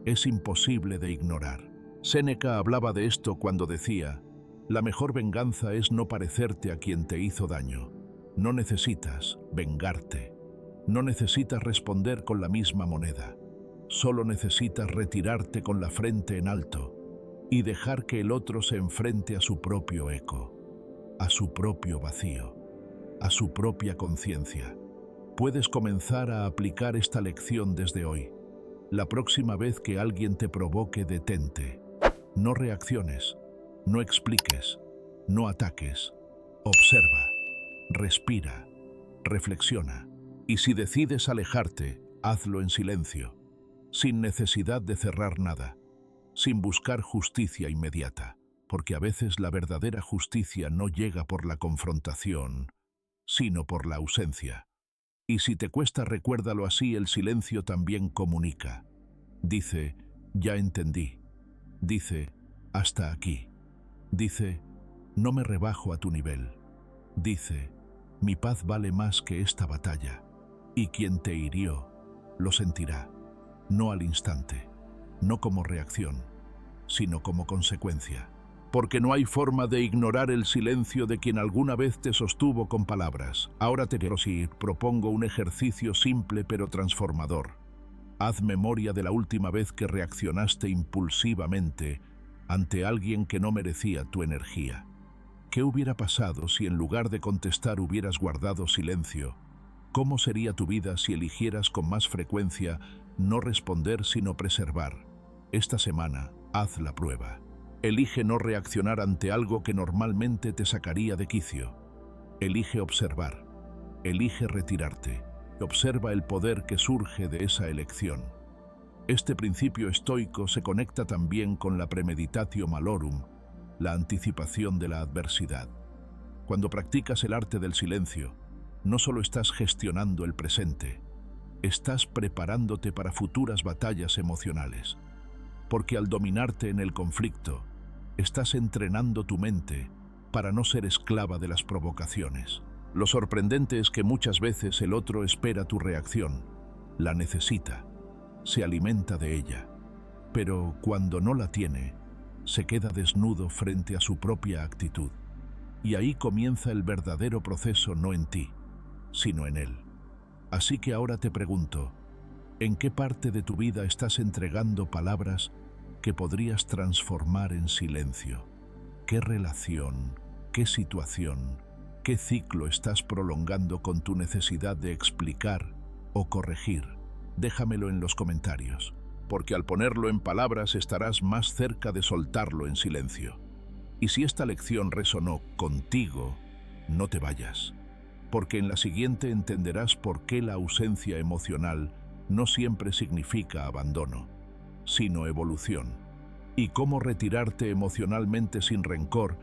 es imposible de ignorar. Séneca hablaba de esto cuando decía, la mejor venganza es no parecerte a quien te hizo daño. No necesitas vengarte, no necesitas responder con la misma moneda, solo necesitas retirarte con la frente en alto y dejar que el otro se enfrente a su propio eco, a su propio vacío, a su propia conciencia. Puedes comenzar a aplicar esta lección desde hoy. La próxima vez que alguien te provoque, detente. No reacciones, no expliques, no ataques. Observa, respira, reflexiona. Y si decides alejarte, hazlo en silencio, sin necesidad de cerrar nada, sin buscar justicia inmediata, porque a veces la verdadera justicia no llega por la confrontación, sino por la ausencia. Y si te cuesta, recuérdalo así, el silencio también comunica. Dice, ya entendí. Dice, hasta aquí. Dice, no me rebajo a tu nivel. Dice, mi paz vale más que esta batalla. Y quien te hirió, lo sentirá, no al instante, no como reacción, sino como consecuencia. Porque no hay forma de ignorar el silencio de quien alguna vez te sostuvo con palabras. Ahora te propongo un ejercicio simple pero transformador. Haz memoria de la última vez que reaccionaste impulsivamente ante alguien que no merecía tu energía. ¿Qué hubiera pasado si en lugar de contestar hubieras guardado silencio? ¿Cómo sería tu vida si eligieras con más frecuencia no responder sino preservar? Esta semana, haz la prueba. Elige no reaccionar ante algo que normalmente te sacaría de quicio. Elige observar. Elige retirarte. Observa el poder que surge de esa elección. Este principio estoico se conecta también con la premeditatio malorum, la anticipación de la adversidad. Cuando practicas el arte del silencio, no solo estás gestionando el presente, estás preparándote para futuras batallas emocionales. Porque al dominarte en el conflicto, estás entrenando tu mente para no ser esclava de las provocaciones. Lo sorprendente es que muchas veces el otro espera tu reacción, la necesita, se alimenta de ella, pero cuando no la tiene, se queda desnudo frente a su propia actitud. Y ahí comienza el verdadero proceso, no en ti, sino en él. Así que ahora te pregunto, ¿en qué parte de tu vida estás entregando palabras que podrías transformar en silencio? ¿Qué relación, qué situación, qué ciclo estás prolongando con tu necesidad de explicar o corregir? Déjamelo en los comentarios, porque al ponerlo en palabras estarás más cerca de soltarlo en silencio. Y si esta lección resonó contigo, no te vayas, porque en la siguiente entenderás por qué la ausencia emocional no siempre significa abandono, sino evolución, y cómo retirarte emocionalmente sin rencor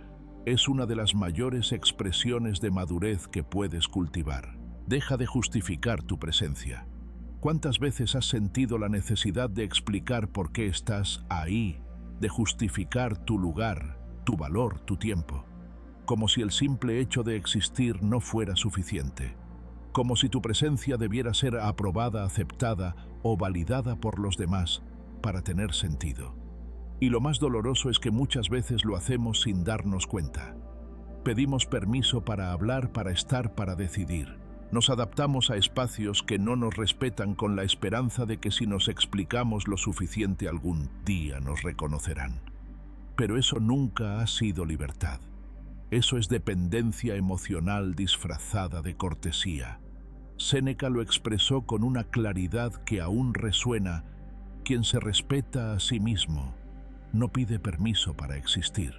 es una de las mayores expresiones de madurez que puedes cultivar. Deja de justificar tu presencia. ¿Cuántas veces has sentido la necesidad de explicar por qué estás ahí, de justificar tu lugar, tu valor, tu tiempo? Como si el simple hecho de existir no fuera suficiente. Como si tu presencia debiera ser aprobada, aceptada o validada por los demás para tener sentido. Y lo más doloroso es que muchas veces lo hacemos sin darnos cuenta. Pedimos permiso para hablar, para estar, para decidir. Nos adaptamos a espacios que no nos respetan con la esperanza de que si nos explicamos lo suficiente algún día nos reconocerán. Pero eso nunca ha sido libertad. Eso es dependencia emocional disfrazada de cortesía. Séneca lo expresó con una claridad que aún resuena: quien se respeta a sí mismo no pide permiso para existir.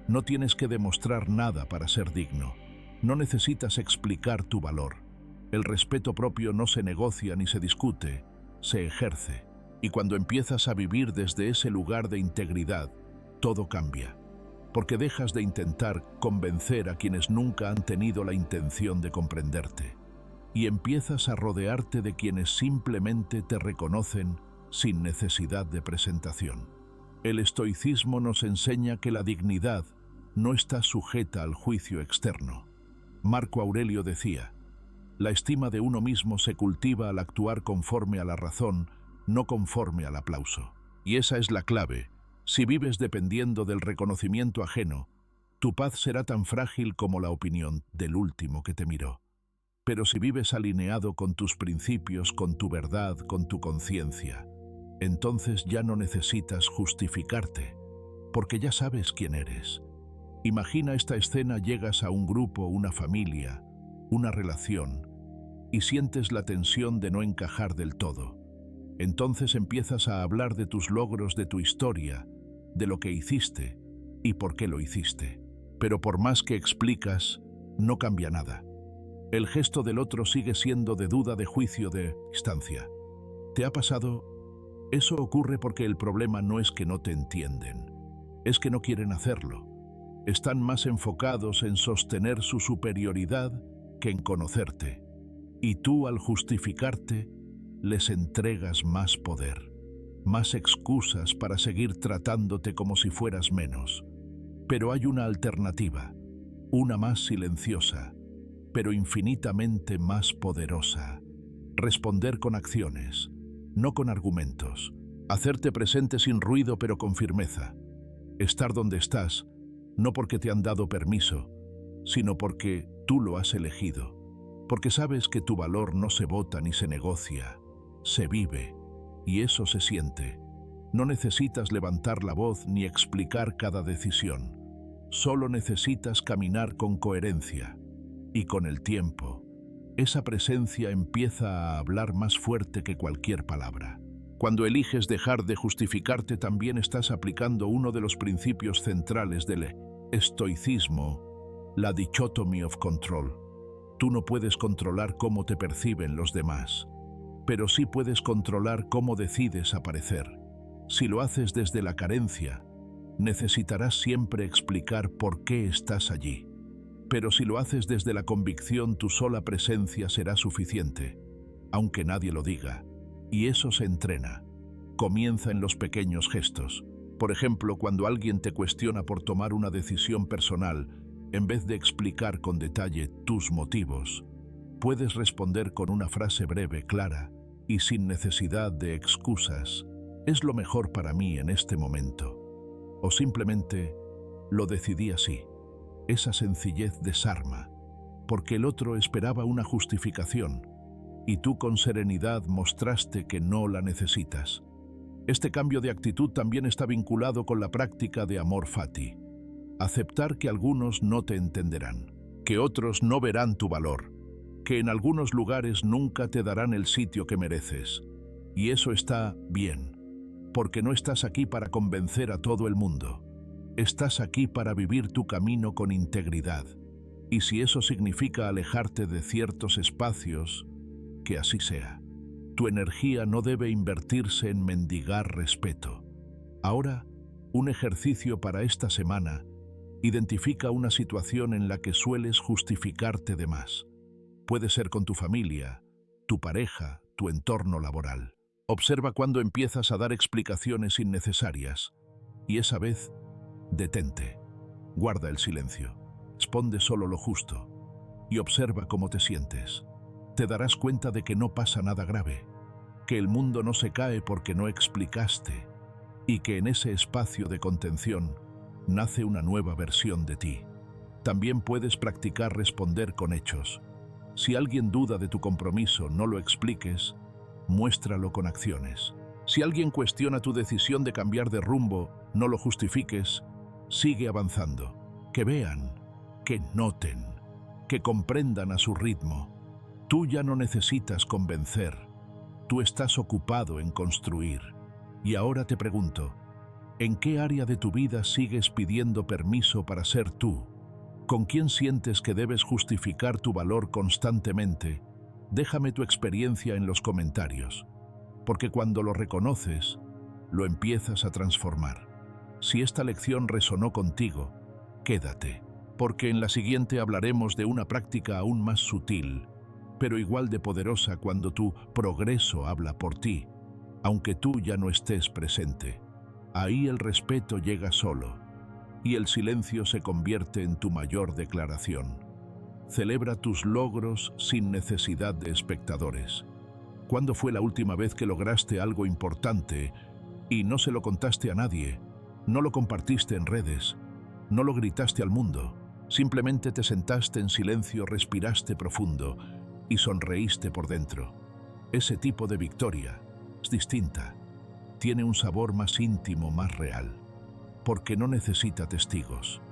No tienes que demostrar nada para ser digno. No necesitas explicar tu valor. El respeto propio no se negocia ni se discute, se ejerce. Y cuando empiezas a vivir desde ese lugar de integridad, todo cambia. Porque dejas de intentar convencer a quienes nunca han tenido la intención de comprenderte. Y empiezas a rodearte de quienes simplemente te reconocen sin necesidad de presentación. El estoicismo nos enseña que la dignidad no está sujeta al juicio externo. Marco Aurelio decía: la estima de uno mismo se cultiva al actuar conforme a la razón, no conforme al aplauso. Y esa es la clave. Si vives dependiendo del reconocimiento ajeno, tu paz será tan frágil como la opinión del último que te miró. Pero si vives alineado con tus principios, con tu verdad, con tu conciencia, entonces ya no necesitas justificarte, porque ya sabes quién eres. Imagina esta escena: llegas a un grupo, una familia, una relación, y sientes la tensión de no encajar del todo. Entonces empiezas a hablar de tus logros, de tu historia, de lo que hiciste y por qué lo hiciste. Pero por más que explicas, no cambia nada. El gesto del otro sigue siendo de duda, de juicio, de distancia. ¿Te ha pasado? Eso ocurre porque el problema no es que no te entienden, es que no quieren hacerlo. Están más enfocados en sostener su superioridad que en conocerte. Y tú, al justificarte, les entregas más poder, más excusas para seguir tratándote como si fueras menos. Pero hay una alternativa, una más silenciosa, pero infinitamente más poderosa. Responder con acciones, no con argumentos. Hacerte presente sin ruido pero con firmeza. Estar donde estás, no porque te han dado permiso, sino porque tú lo has elegido. Porque sabes que tu valor no se vota ni se negocia, se vive, y eso se siente. No necesitas levantar la voz ni explicar cada decisión. Solo necesitas caminar con coherencia. Y con el tiempo, esa presencia empieza a hablar más fuerte que cualquier palabra. Cuando eliges dejar de justificarte, también estás aplicando uno de los principios centrales del estoicismo, la dichotomy of control. Tú no puedes controlar cómo te perciben los demás, pero sí puedes controlar cómo decides aparecer. Si lo haces desde la carencia, necesitarás siempre explicar por qué estás allí. Pero si lo haces desde la convicción, tu sola presencia será suficiente, aunque nadie lo diga. Y eso se entrena. Comienza en los pequeños gestos. Por ejemplo, cuando alguien te cuestiona por tomar una decisión personal, en vez de explicar con detalle tus motivos, puedes responder con una frase breve, clara y sin necesidad de excusas: es lo mejor para mí en este momento. O simplemente: lo decidí así. Esa sencillez desarma, porque el otro esperaba una justificación, y tú con serenidad mostraste que no la necesitas. Este cambio de actitud también está vinculado con la práctica de amor fati. Aceptar que algunos no te entenderán, que otros no verán tu valor, que en algunos lugares nunca te darán el sitio que mereces. Y eso está bien, porque no estás aquí para convencer a todo el mundo. Estás aquí para vivir tu camino con integridad. Y si eso significa alejarte de ciertos espacios, que así sea. Tu energía no debe invertirse en mendigar respeto. Ahora, un ejercicio para esta semana: identifica una situación en la que sueles justificarte de más. Puede ser con tu familia, tu pareja, tu entorno laboral. Observa cuando empiezas a dar explicaciones innecesarias. Y esa vez, detente. Guarda el silencio. Responde solo lo justo. Y observa cómo te sientes. Te darás cuenta de que no pasa nada grave, que el mundo no se cae porque no explicaste, y que en ese espacio de contención nace una nueva versión de ti. También puedes practicar responder con hechos. Si alguien duda de tu compromiso, no lo expliques, muéstralo con acciones. Si alguien cuestiona tu decisión de cambiar de rumbo, no lo justifiques, sigue avanzando. Que vean, que noten, que comprendan a su ritmo. Tú ya no necesitas convencer, tú estás ocupado en construir. Y ahora te pregunto, ¿en qué área de tu vida sigues pidiendo permiso para ser tú? ¿Con quién sientes que debes justificar tu valor constantemente? Déjame tu experiencia en los comentarios, porque cuando lo reconoces, lo empiezas a transformar. Si esta lección resonó contigo, quédate, porque en la siguiente hablaremos de una práctica aún más sutil, pero igual de poderosa cuando tu progreso habla por ti, aunque tú ya no estés presente. Ahí el respeto llega solo, y el silencio se convierte en tu mayor declaración. Celebra tus logros sin necesidad de espectadores. ¿Cuándo fue la última vez que lograste algo importante y no se lo contaste a nadie? No lo compartiste en redes, no lo gritaste al mundo, simplemente te sentaste en silencio, respiraste profundo y sonreíste por dentro. Ese tipo de victoria es distinta, tiene un sabor más íntimo, más real, porque no necesita testigos.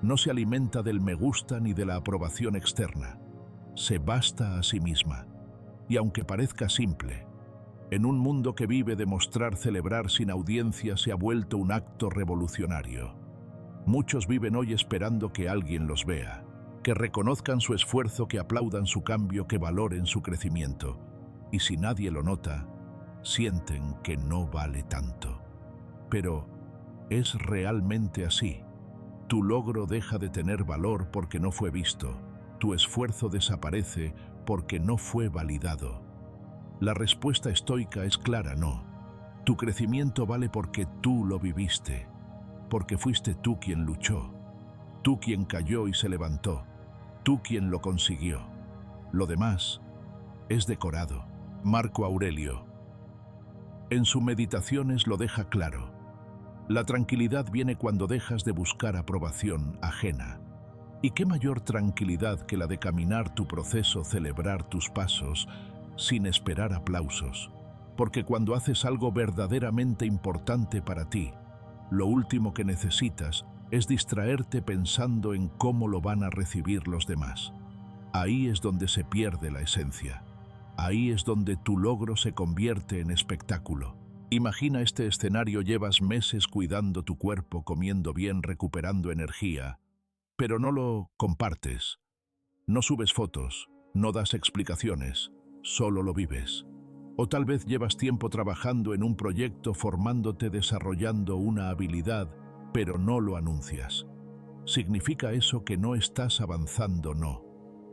No se alimenta del me gusta ni de la aprobación externa. Se basta a sí misma. Y aunque parezca simple, en un mundo que vive de mostrar, celebrar sin audiencia se ha vuelto un acto revolucionario. Muchos viven hoy esperando que alguien los vea, que reconozcan su esfuerzo, que aplaudan su cambio, que valoren su crecimiento. Y si nadie lo nota, sienten que no vale tanto. Pero ¿es realmente así? Tu logro deja de tener valor porque no fue visto. Tu esfuerzo desaparece porque no fue validado. La respuesta estoica es clara: no. Tu crecimiento vale porque tú lo viviste, porque fuiste tú quien luchó, tú quien cayó y se levantó, tú quien lo consiguió. Lo demás es decorado. Marco Aurelio, en sus Meditaciones, lo deja claro. La tranquilidad viene cuando dejas de buscar aprobación ajena. ¿Y qué mayor tranquilidad que la de caminar tu proceso, celebrar tus pasos, sin esperar aplausos? Porque cuando haces algo verdaderamente importante para ti, lo último que necesitas es distraerte pensando en cómo lo van a recibir los demás. Ahí es donde se pierde la esencia. Ahí es donde tu logro se convierte en espectáculo. Imagina este escenario: llevas meses cuidando tu cuerpo, comiendo bien, recuperando energía, pero no lo compartes. No subes fotos, no das explicaciones, solo lo vives. O tal vez llevas tiempo trabajando en un proyecto, formándote, desarrollando una habilidad, pero no lo anuncias. ¿Significa eso que no estás avanzando? No.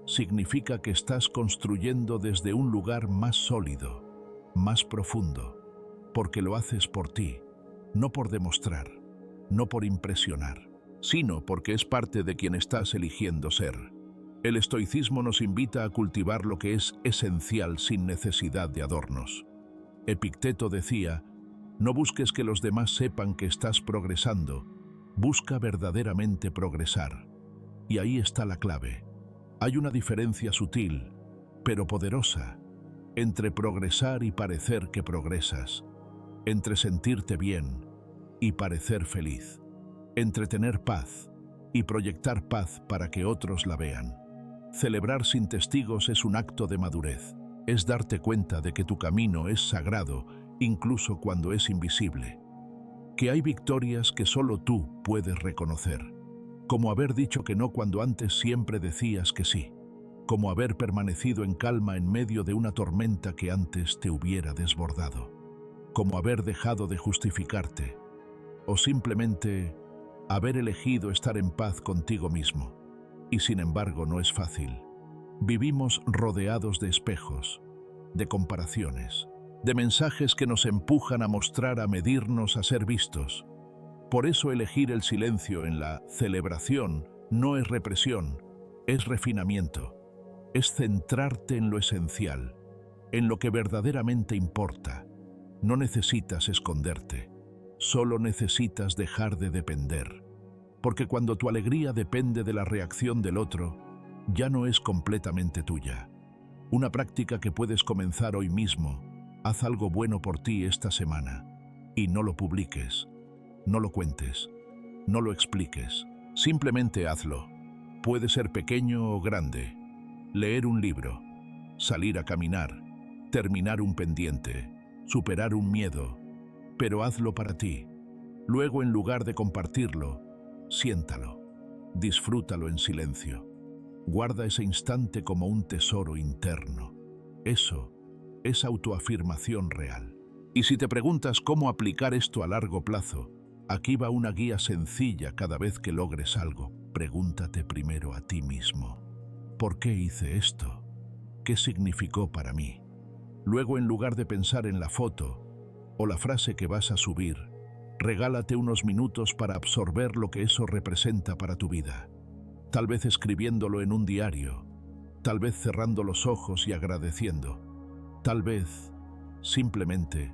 Significa que estás construyendo desde un lugar más sólido, más profundo, porque lo haces por ti, no por demostrar, no por impresionar, sino porque es parte de quien estás eligiendo ser. El estoicismo nos invita a cultivar lo que es esencial sin necesidad de adornos. Epicteto decía: no busques que los demás sepan que estás progresando, busca verdaderamente progresar. Y ahí está la clave. Hay una diferencia sutil, pero poderosa, entre progresar y parecer que progresas, entre sentirte bien y parecer feliz, entre tener paz y proyectar paz para que otros la vean. Celebrar sin testigos es un acto de madurez, es darte cuenta de que tu camino es sagrado, incluso cuando es invisible, que hay victorias que solo tú puedes reconocer, como haber dicho que no cuando antes siempre decías que sí, como haber permanecido en calma en medio de una tormenta que antes te hubiera desbordado, como haber dejado de justificarte, o simplemente haber elegido estar en paz contigo mismo. Y sin embargo no es fácil. Vivimos rodeados de espejos, de comparaciones, de mensajes que nos empujan a mostrar, a medirnos, a ser vistos. Por eso elegir el silencio en la celebración no es represión, es refinamiento. Es centrarte en lo esencial, en lo que verdaderamente importa. No necesitas esconderte, solo necesitas dejar de depender. Porque cuando tu alegría depende de la reacción del otro, ya no es completamente tuya. Una práctica que puedes comenzar hoy mismo. Haz algo bueno por ti esta semana y no lo publiques, no lo cuentes, no lo expliques. Simplemente hazlo. Puede ser pequeño o grande. Leer un libro, salir a caminar, terminar un pendiente, superar un miedo, pero hazlo para ti. Luego, en lugar de compartirlo, siéntalo, disfrútalo en silencio. Guarda ese instante como un tesoro interno. Eso es autoafirmación real. Y si te preguntas cómo aplicar esto a largo plazo, aquí va una guía sencilla cada vez que logres algo. Pregúntate primero a ti mismo: ¿por qué hice esto? ¿Qué significó para mí? Luego, en lugar de pensar en la foto o la frase que vas a subir, regálate unos minutos para absorber lo que eso representa para tu vida. Tal vez escribiéndolo en un diario, tal vez cerrando los ojos y agradeciendo, tal vez simplemente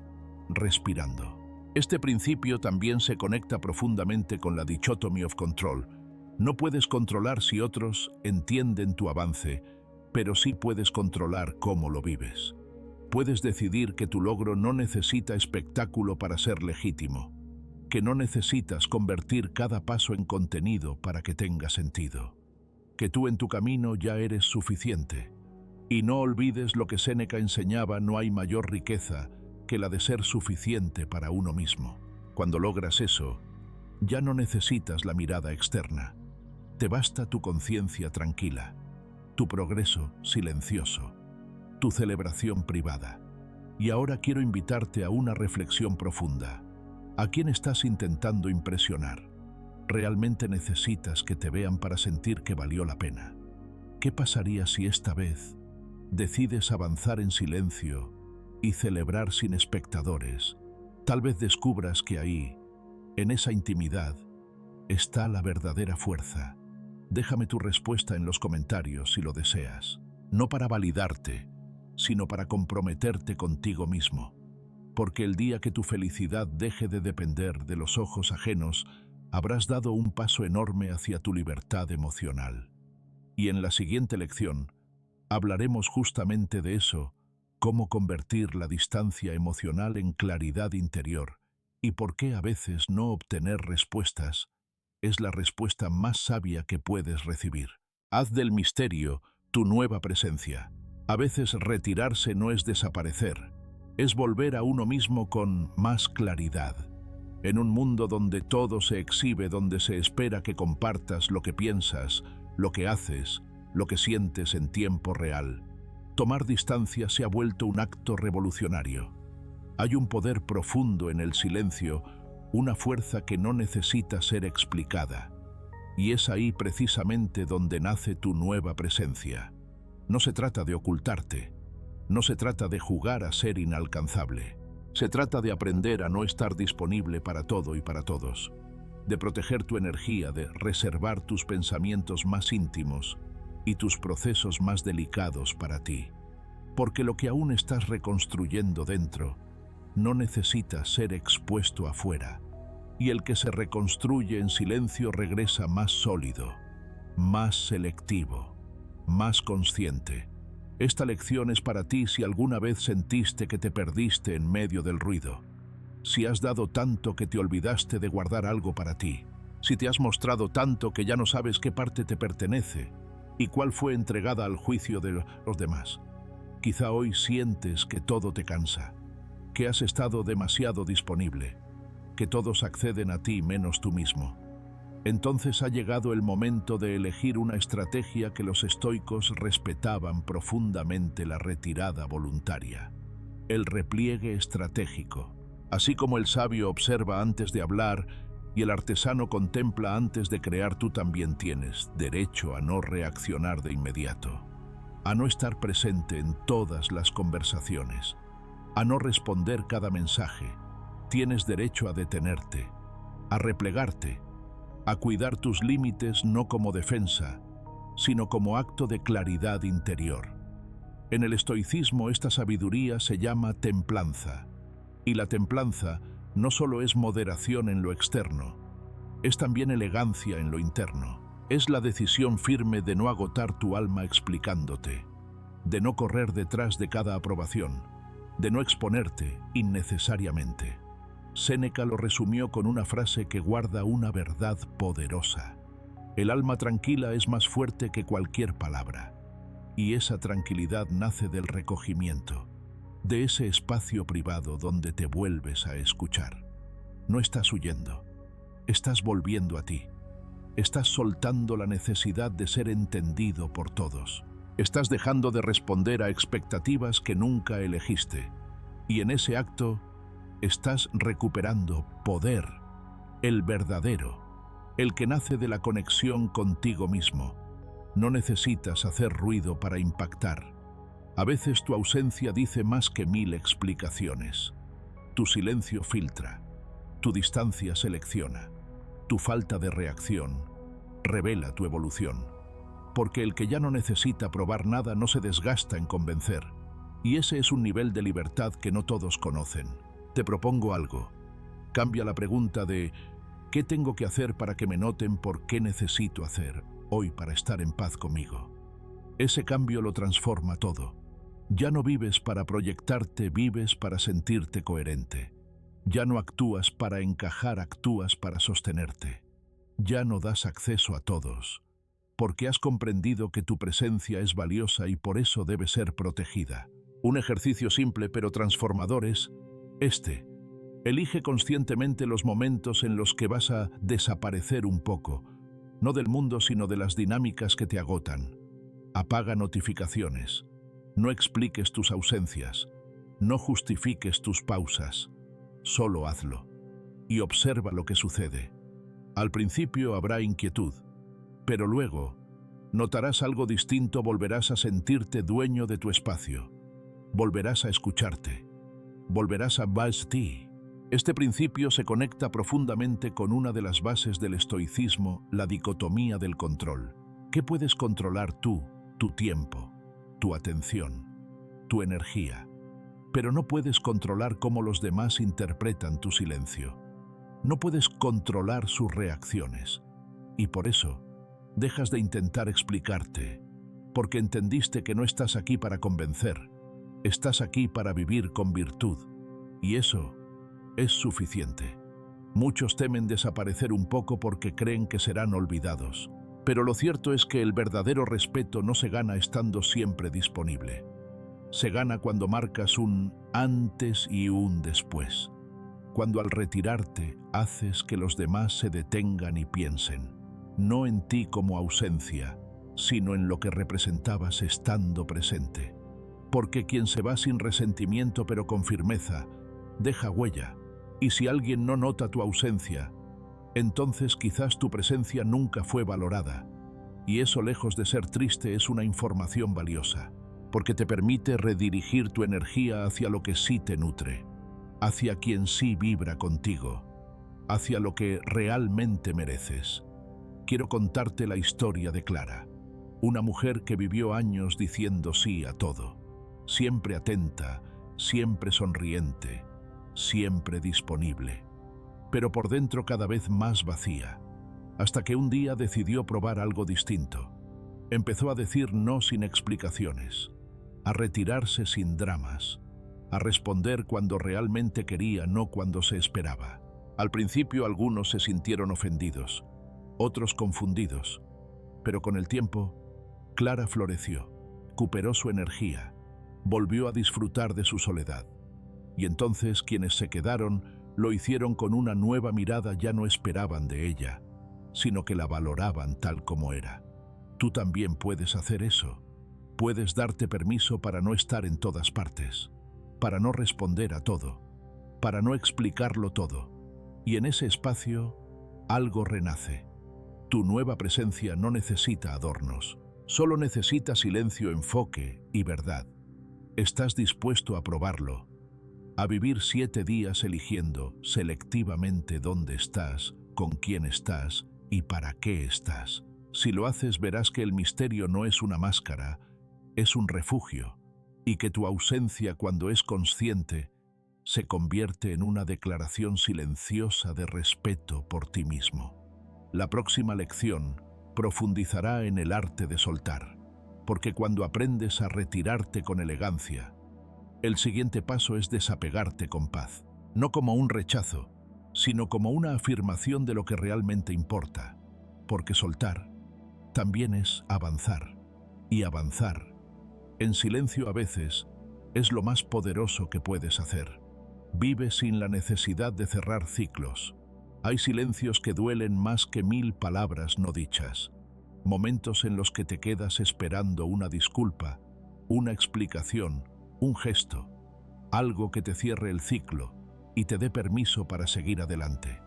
respirando. Este principio también se conecta profundamente con la dichotomy of control. No puedes controlar si otros entienden tu avance, pero sí puedes controlar cómo lo vives. Puedes decidir que tu logro no necesita espectáculo para ser legítimo, que no necesitas convertir cada paso en contenido para que tenga sentido, que tú en tu camino ya eres suficiente. Y no olvides lo que Séneca enseñaba: no hay mayor riqueza que la de ser suficiente para uno mismo. Cuando logras eso, ya no necesitas la mirada externa. Te basta tu conciencia tranquila, tu progreso silencioso, tu celebración privada. Y ahora quiero invitarte a una reflexión profunda. ¿A quién estás intentando impresionar? ¿Realmente necesitas que te vean para sentir que valió la pena? ¿Qué pasaría si esta vez decides avanzar en silencio y celebrar sin espectadores? Tal vez descubras que ahí, en esa intimidad, está la verdadera fuerza. Déjame tu respuesta en los comentarios si lo deseas. No para validarte, sino para comprometerte contigo mismo. Porque el día que tu felicidad deje de depender de los ojos ajenos, habrás dado un paso enorme hacia tu libertad emocional. Y en la siguiente lección, hablaremos justamente de eso: cómo convertir la distancia emocional en claridad interior y por qué a veces no obtener respuestas es la respuesta más sabia que puedes recibir. Haz del misterio tu nueva presencia. A veces retirarse no es desaparecer, es volver a uno mismo con más claridad. En un mundo donde todo se exhibe, donde se espera que compartas lo que piensas, lo que haces, lo que sientes en tiempo real, tomar distancia se ha vuelto un acto revolucionario. Hay un poder profundo en el silencio, una fuerza que no necesita ser explicada. Y es ahí precisamente donde nace tu nueva presencia. No se trata de ocultarte, no se trata de jugar a ser inalcanzable. Se trata de aprender a no estar disponible para todo y para todos, de proteger tu energía, de reservar tus pensamientos más íntimos y tus procesos más delicados para ti. Porque lo que aún estás reconstruyendo dentro no necesita ser expuesto afuera. Y el que se reconstruye en silencio regresa más sólido, más selectivo, más consciente. Esta lección es para ti si alguna vez sentiste que te perdiste en medio del ruido, si has dado tanto que te olvidaste de guardar algo para ti, si te has mostrado tanto que ya no sabes qué parte te pertenece y cuál fue entregada al juicio de los demás. Quizá hoy sientes que todo te cansa, que has estado demasiado disponible, que todos acceden a ti menos tú mismo. Entonces ha llegado el momento de elegir una estrategia que los estoicos respetaban profundamente: la retirada voluntaria, el repliegue estratégico. Así como el sabio observa antes de hablar y el artesano contempla antes de crear, tú también tienes derecho a no reaccionar de inmediato, a no estar presente en todas las conversaciones, a no responder cada mensaje. Tienes derecho a detenerte, a replegarte, a cuidar tus límites no como defensa, sino como acto de claridad interior. En el estoicismo esta sabiduría se llama templanza, y la templanza no solo es moderación en lo externo, es también elegancia en lo interno. Es la decisión firme de no agotar tu alma explicándote, de no correr detrás de cada aprobación, de no exponerte innecesariamente. Séneca lo resumió con una frase que guarda una verdad poderosa. El alma tranquila es más fuerte que cualquier palabra, y esa tranquilidad nace del recogimiento, de ese espacio privado donde te vuelves a escuchar. No estás huyendo, estás volviendo a ti. Estás soltando la necesidad de ser entendido por todos. Estás dejando de responder a expectativas que nunca elegiste. Y en ese acto, estás recuperando poder, el verdadero, el que nace de la conexión contigo mismo. No necesitas hacer ruido para impactar. A veces tu ausencia dice más que 1000 explicaciones. Tu silencio filtra, tu distancia selecciona. Tu falta de reacción revela tu evolución, porque el que ya no necesita probar nada no se desgasta en convencer, y ese es un nivel de libertad que no todos conocen. Te propongo algo. Cambia la pregunta de ¿qué tengo que hacer para que me noten por qué necesito hacer hoy para estar en paz conmigo? Ese cambio lo transforma todo. Ya no vives para proyectarte, vives para sentirte coherente. Ya no actúas para encajar, actúas para sostenerte. Ya no das acceso a todos, porque has comprendido que tu presencia es valiosa y por eso debe ser protegida. Un ejercicio simple pero transformador es este. Elige conscientemente los momentos en los que vas a desaparecer un poco, no del mundo sino de las dinámicas que te agotan. Apaga notificaciones. No expliques tus ausencias. No justifiques tus pausas. Solo hazlo y observa lo que sucede. Al principio habrá inquietud, pero luego notarás algo distinto, volverás a sentirte dueño de tu espacio, volverás a escucharte, volverás a ti. Este principio se conecta profundamente con una de las bases del estoicismo, la dicotomía del control. ¿Qué puedes controlar tú? Tu tiempo, tu atención, tu energía. Pero no puedes controlar cómo los demás interpretan tu silencio. No puedes controlar sus reacciones. Y por eso, dejas de intentar explicarte, porque entendiste que no estás aquí para convencer, estás aquí para vivir con virtud. Y eso es suficiente. Muchos temen desaparecer un poco porque creen que serán olvidados. Pero lo cierto es que el verdadero respeto no se gana estando siempre disponible. Se gana cuando marcas un antes y un después. Cuando al retirarte haces que los demás se detengan y piensen, no en ti como ausencia, sino en lo que representabas estando presente. Porque quien se va sin resentimiento pero con firmeza, deja huella. Y si alguien no nota tu ausencia, entonces quizás tu presencia nunca fue valorada. Y eso, lejos de ser triste, es una información valiosa, porque te permite redirigir tu energía hacia lo que sí te nutre, hacia quien sí vibra contigo, hacia lo que realmente mereces. Quiero contarte la historia de Clara, una mujer que vivió años diciendo sí a todo, siempre atenta, siempre sonriente, siempre disponible, pero por dentro cada vez más vacía, hasta que un día decidió probar algo distinto. Empezó a decir no sin explicaciones, a retirarse sin dramas, a responder cuando realmente quería, no cuando se esperaba. Al principio algunos se sintieron ofendidos, otros confundidos, pero con el tiempo, Clara floreció, recuperó su energía, volvió a disfrutar de su soledad. Y entonces quienes se quedaron lo hicieron con una nueva mirada, ya no esperaban de ella, sino que la valoraban tal como era. Tú también puedes hacer eso. Puedes darte permiso para no estar en todas partes, para no responder a todo, para no explicarlo todo. Y en ese espacio, algo renace. Tu nueva presencia no necesita adornos, solo necesita silencio, enfoque y verdad. ¿Estás dispuesto a probarlo? A vivir 7 días eligiendo selectivamente dónde estás, con quién estás y para qué estás. Si lo haces, verás que el misterio no es una máscara, es un refugio, y que tu ausencia, cuando es consciente, se convierte en una declaración silenciosa de respeto por ti mismo. La próxima lección profundizará en el arte de soltar, porque cuando aprendes a retirarte con elegancia, el siguiente paso es desapegarte con paz, no como un rechazo, sino como una afirmación de lo que realmente importa, porque soltar también es avanzar, y avanzar, en silencio a veces, es lo más poderoso que puedes hacer. Vive sin la necesidad de cerrar ciclos. Hay silencios que duelen más que 1000 palabras no dichas, momentos en los que te quedas esperando una disculpa, una explicación, un gesto, algo que te cierre el ciclo y te dé permiso para seguir adelante.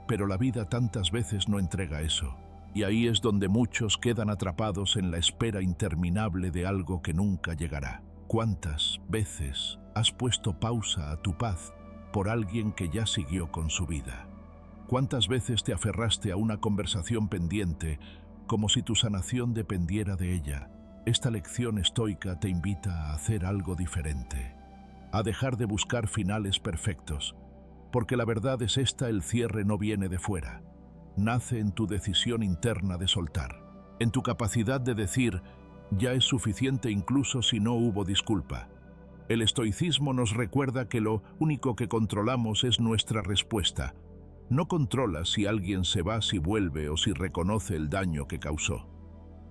Pero la vida tantas veces no entrega eso, y ahí es donde muchos quedan atrapados en la espera interminable de algo que nunca llegará. ¿Cuántas veces has puesto pausa a tu paz por alguien que ya siguió con su vida? ¿Cuántas veces te aferraste a una conversación pendiente como si tu sanación dependiera de ella? Esta lección estoica te invita a hacer algo diferente, a dejar de buscar finales perfectos, porque la verdad es esta: el cierre no viene de fuera, nace en tu decisión interna de soltar, en tu capacidad de decir, ya es suficiente incluso si no hubo disculpa. El estoicismo nos recuerda que lo único que controlamos es nuestra respuesta. No controlas si alguien se va, si vuelve o si reconoce el daño que causó.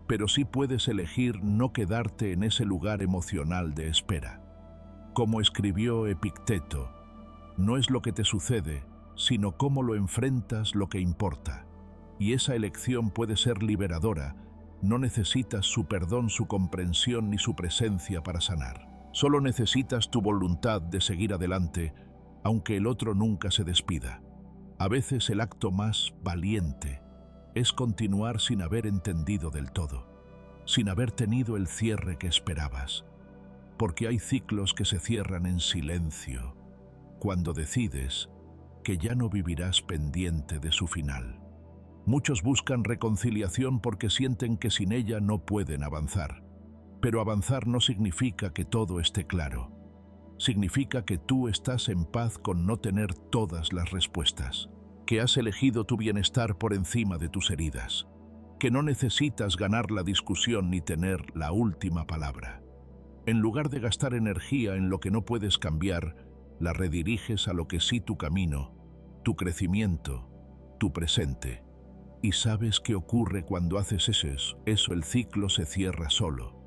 Pero sí puedes elegir no quedarte en ese lugar emocional de espera. Como escribió Epicteto, no es lo que te sucede, sino cómo lo enfrentas lo que importa. Y esa elección puede ser liberadora. No necesitas su perdón, su comprensión ni su presencia para sanar. Solo necesitas tu voluntad de seguir adelante, aunque el otro nunca se despida. A veces el acto más valiente es continuar sin haber entendido del todo, sin haber tenido el cierre que esperabas, porque hay ciclos que se cierran en silencio, cuando decides que ya no vivirás pendiente de su final. Muchos buscan reconciliación porque sienten que sin ella no pueden avanzar, pero avanzar no significa que todo esté claro. Significa que tú estás en paz con no tener todas las respuestas, que has elegido tu bienestar por encima de tus heridas, que no necesitas ganar la discusión ni tener la última palabra. En lugar de gastar energía en lo que no puedes cambiar, la rediriges a lo que sí: tu camino, tu crecimiento, tu presente. ¿Y sabes qué ocurre cuando haces eso? El ciclo se cierra solo.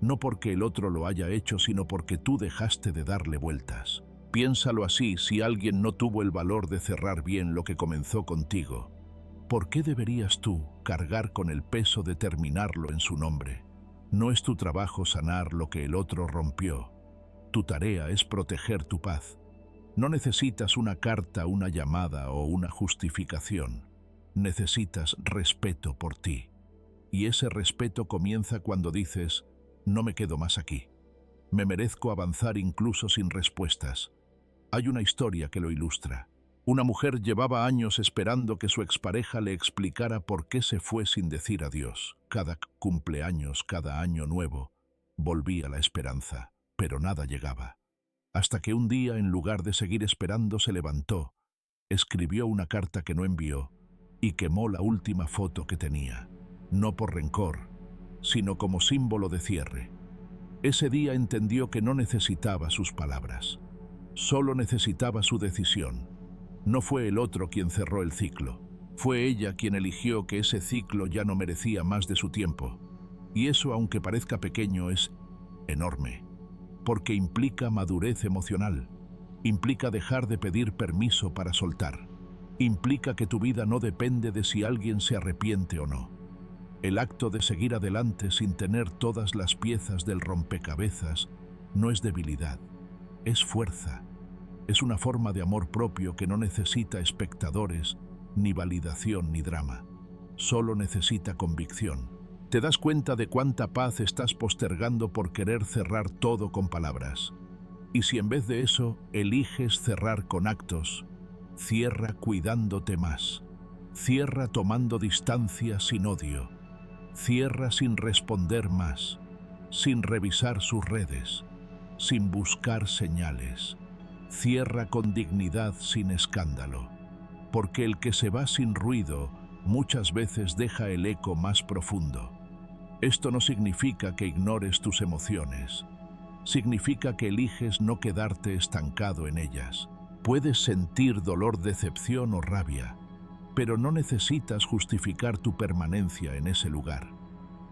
No porque el otro lo haya hecho, sino porque tú dejaste de darle vueltas. Piénsalo así: si alguien no tuvo el valor de cerrar bien lo que comenzó contigo, ¿por qué deberías tú cargar con el peso de terminarlo en su nombre? No es tu trabajo sanar lo que el otro rompió. Tu tarea es proteger tu paz. No necesitas una carta, una llamada o una justificación. Necesitas respeto por ti. Y ese respeto comienza cuando dices: no me quedo más aquí. Me merezco avanzar incluso sin respuestas. Hay una historia que lo ilustra. Una mujer llevaba años esperando que su expareja le explicara por qué se fue sin decir adiós. Cada cumpleaños, cada año nuevo, volvía la esperanza, pero nada llegaba. Hasta que un día, en lugar de seguir esperando, se levantó, escribió una carta que no envió y quemó la última foto que tenía, no por rencor, sino como símbolo de cierre. Ese día entendió que no necesitaba sus palabras, solo necesitaba su decisión. No fue el otro quien cerró el ciclo, fue ella quien eligió que ese ciclo ya no merecía más de su tiempo. Y eso, aunque parezca pequeño, es enorme, porque implica madurez emocional, implica dejar de pedir permiso para soltar, implica que tu vida no depende de si alguien se arrepiente o no. El acto de seguir adelante sin tener todas las piezas del rompecabezas no es debilidad, es fuerza. Es una forma de amor propio que no necesita espectadores, ni validación, ni drama. Solo necesita convicción. Te das cuenta de cuánta paz estás postergando por querer cerrar todo con palabras. Y si en vez de eso eliges cerrar con actos, cierra cuidándote más. Cierra tomando distancia sin odio. Cierra sin responder más, sin revisar sus redes, sin buscar señales. Cierra con dignidad sin escándalo, porque el que se va sin ruido muchas veces deja el eco más profundo. Esto no significa que ignores tus emociones. Significa que eliges no quedarte estancado en ellas. Puedes sentir dolor, decepción o rabia, pero no necesitas justificar tu permanencia en ese lugar.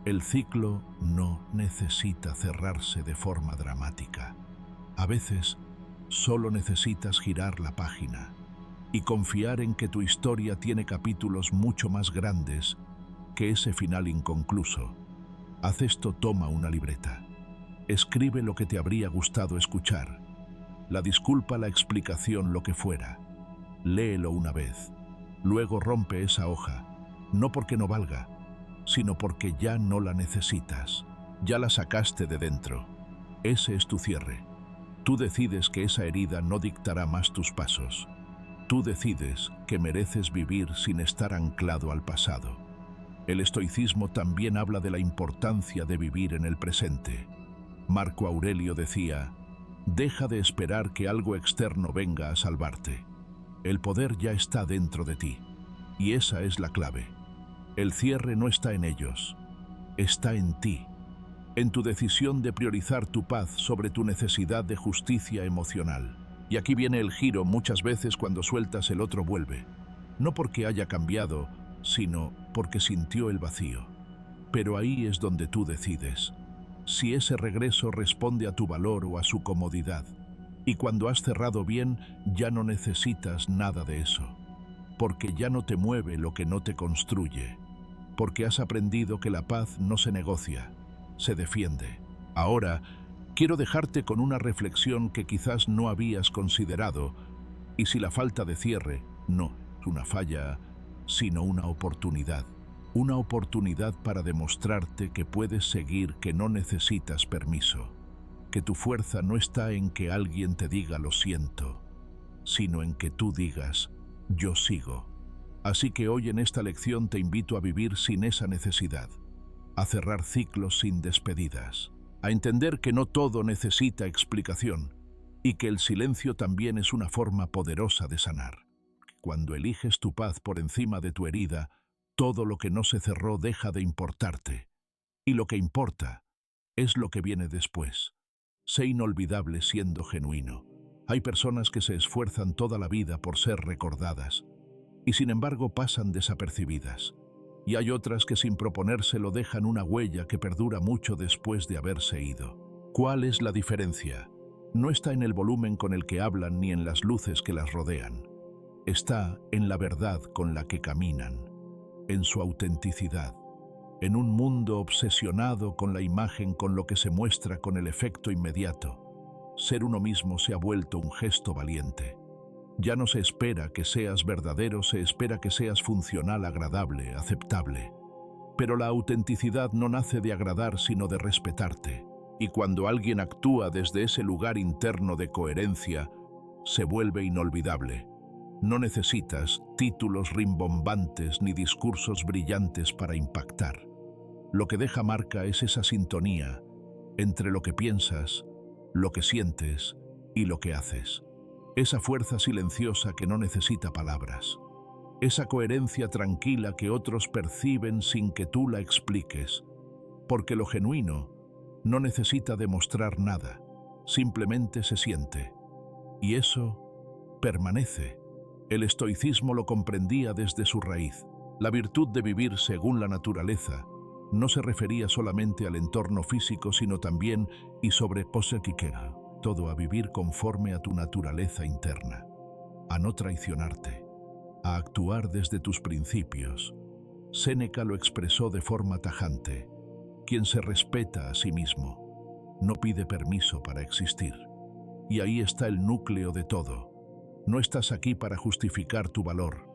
El ciclo no necesita cerrarse de forma dramática. A veces, solo necesitas girar la página y confiar en que tu historia tiene capítulos mucho más grandes que ese final inconcluso. Haz esto, toma una libreta. Escribe lo que te habría gustado escuchar. La disculpa, la explicación, lo que fuera. Léelo una vez. Luego rompe esa hoja, no porque no valga, sino porque ya no la necesitas. Ya la sacaste de dentro. Ese es tu cierre. Tú decides que esa herida no dictará más tus pasos. Tú decides que mereces vivir sin estar anclado al pasado. El estoicismo también habla de la importancia de vivir en el presente. Marco Aurelio decía: deja de esperar que algo externo venga a salvarte. El poder ya está dentro de ti. Y esa es la clave. El cierre no está en ellos, está en ti. En tu decisión de priorizar tu paz sobre tu necesidad de justicia emocional. Y aquí viene el giro: muchas veces cuando sueltas, el otro vuelve. No porque haya cambiado, sino porque sintió el vacío. Pero ahí es donde tú decides si ese regreso responde a tu valor o a su comodidad. Y cuando has cerrado bien, ya no necesitas nada de eso, porque ya no te mueve lo que no te construye, porque has aprendido que la paz no se negocia, se defiende. Ahora, quiero dejarte con una reflexión que quizás no habías considerado, y si la falta de cierre no es una falla, sino una oportunidad. Una oportunidad para demostrarte que puedes seguir, que no necesitas permiso, que tu fuerza no está en que alguien te diga lo siento, sino en que tú digas yo sigo. Así que hoy en esta lección te invito a vivir sin esa necesidad, a cerrar ciclos sin despedidas, a entender que no todo necesita explicación y que el silencio también es una forma poderosa de sanar. Cuando eliges tu paz por encima de tu herida, todo lo que no se cerró deja de importarte. Y lo que importa es lo que viene después. Sé inolvidable siendo genuino. Hay personas que se esfuerzan toda la vida por ser recordadas y sin embargo pasan desapercibidas. Y hay otras que sin proponérselo dejan una huella que perdura mucho después de haberse ido. ¿Cuál es la diferencia? No está en el volumen con el que hablan ni en las luces que las rodean. Está en la verdad con la que caminan, en su autenticidad. En un mundo obsesionado con la imagen, con lo que se muestra, con el efecto inmediato, ser uno mismo se ha vuelto un gesto valiente. Ya no se espera que seas verdadero, se espera que seas funcional, agradable, aceptable. Pero la autenticidad no nace de agradar, sino de respetarte. Y cuando alguien actúa desde ese lugar interno de coherencia, se vuelve inolvidable. No necesitas títulos rimbombantes ni discursos brillantes para impactar. Lo que deja marca es esa sintonía entre lo que piensas, lo que sientes y lo que haces. Esa fuerza silenciosa que no necesita palabras. Esa coherencia tranquila que otros perciben sin que tú la expliques. Porque lo genuino no necesita demostrar nada, simplemente se siente. Y eso permanece. El estoicismo lo comprendía desde su raíz. La virtud de vivir según la naturaleza no se refería solamente al entorno físico, sino también y sobre todo a vivir conforme a tu naturaleza interna, a no traicionarte, a actuar desde tus principios. Séneca lo expresó de forma tajante: quien se respeta a sí mismo no pide permiso para existir. Y ahí está el núcleo de todo. No estás aquí para justificar tu valor,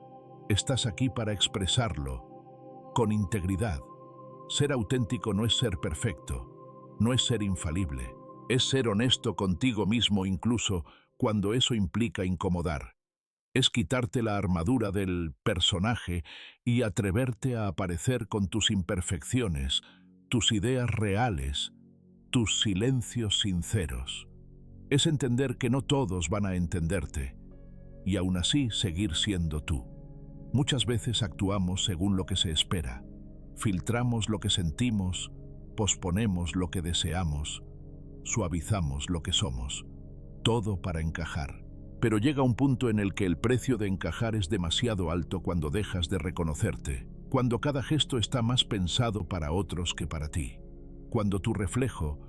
estás aquí para expresarlo con integridad. Ser auténtico no es ser perfecto, no es ser infalible, es ser honesto contigo mismo incluso cuando eso implica incomodar. Es quitarte la armadura del personaje y atreverte a aparecer con tus imperfecciones, tus ideas reales, tus silencios sinceros. Es entender que no todos van a entenderte y aún así seguir siendo tú. Muchas veces actuamos según lo que se espera. Filtramos lo que sentimos, posponemos lo que deseamos, suavizamos lo que somos. Todo para encajar. Pero llega un punto en el que el precio de encajar es demasiado alto cuando dejas de reconocerte, cuando cada gesto está más pensado para otros que para ti, cuando tu reflejo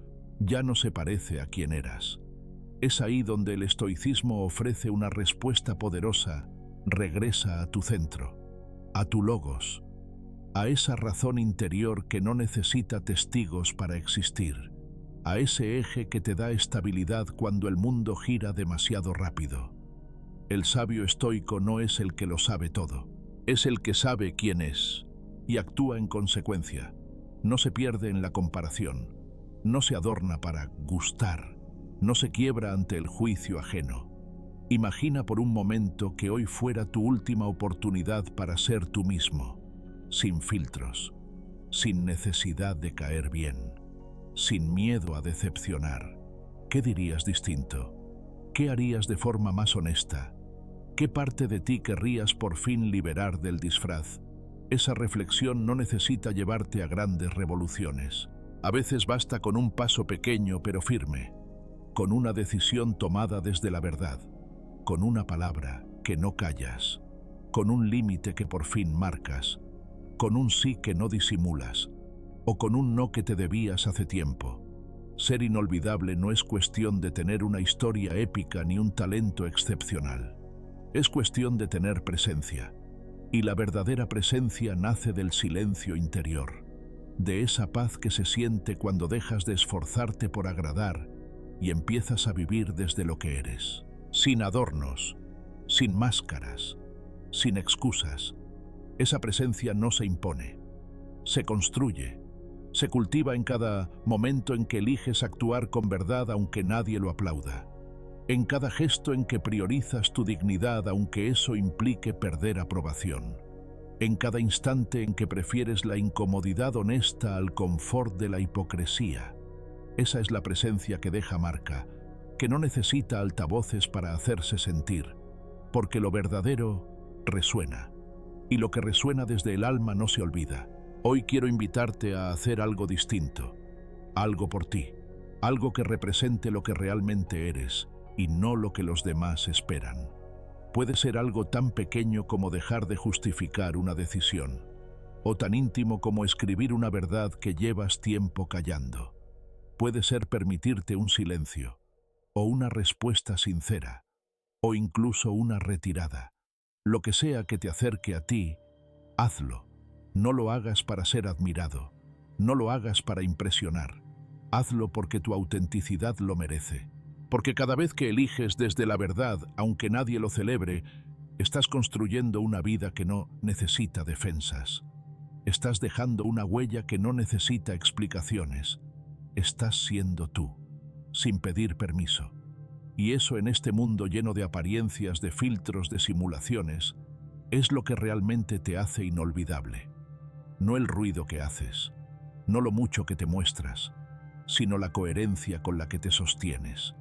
ya no se parece a quien eras. Es ahí donde el estoicismo ofrece una respuesta poderosa. Regresa a tu centro, a tu logos, a esa razón interior que no necesita testigos para existir, a ese eje que te da estabilidad cuando el mundo gira demasiado rápido. El sabio estoico no es el que lo sabe todo, es el que sabe quién es y actúa en consecuencia. No se pierde en la comparación, no se adorna para gustar, no se quiebra ante el juicio ajeno. Imagina por un momento que hoy fuera tu última oportunidad para ser tú mismo, sin filtros, sin necesidad de caer bien, sin miedo a decepcionar. ¿Qué dirías distinto? ¿Qué harías de forma más honesta? ¿Qué parte de ti querrías por fin liberar del disfraz? Esa reflexión no necesita llevarte a grandes revoluciones. A veces basta con un paso pequeño pero firme, con una decisión tomada desde la verdad, con una palabra que no callas, con un límite que por fin marcas, con un sí que no disimulas, o con un no que te debías hace tiempo. Ser inolvidable no es cuestión de tener una historia épica ni un talento excepcional. Es cuestión de tener presencia, y la verdadera presencia nace del silencio interior, de esa paz que se siente cuando dejas de esforzarte por agradar y empiezas a vivir desde lo que eres. Sin adornos, sin máscaras, sin excusas. Esa presencia no se impone, se construye, se cultiva en cada momento en que eliges actuar con verdad aunque nadie lo aplauda, en cada gesto en que priorizas tu dignidad aunque eso implique perder aprobación, en cada instante en que prefieres la incomodidad honesta al confort de la hipocresía. Esa es la presencia que deja marca, que no necesita altavoces para hacerse sentir, porque lo verdadero resuena, y lo que resuena desde el alma no se olvida. Hoy quiero invitarte a hacer algo distinto, algo por ti, algo que represente lo que realmente eres y no lo que los demás esperan. Puede ser algo tan pequeño como dejar de justificar una decisión, o tan íntimo como escribir una verdad que llevas tiempo callando. Puede ser permitirte un silencio, o una respuesta sincera, o incluso una retirada. Lo que sea que te acerque a ti, hazlo. No lo hagas para ser admirado, no lo hagas para impresionar. Hazlo porque tu autenticidad lo merece. Porque cada vez que eliges desde la verdad, aunque nadie lo celebre, estás construyendo una vida que no necesita defensas. Estás dejando una huella que no necesita explicaciones. Estás siendo tú, sin pedir permiso. Y eso en este mundo lleno de apariencias, de filtros, de simulaciones, es lo que realmente te hace inolvidable. No el ruido que haces, no lo mucho que te muestras, sino la coherencia con la que te sostienes,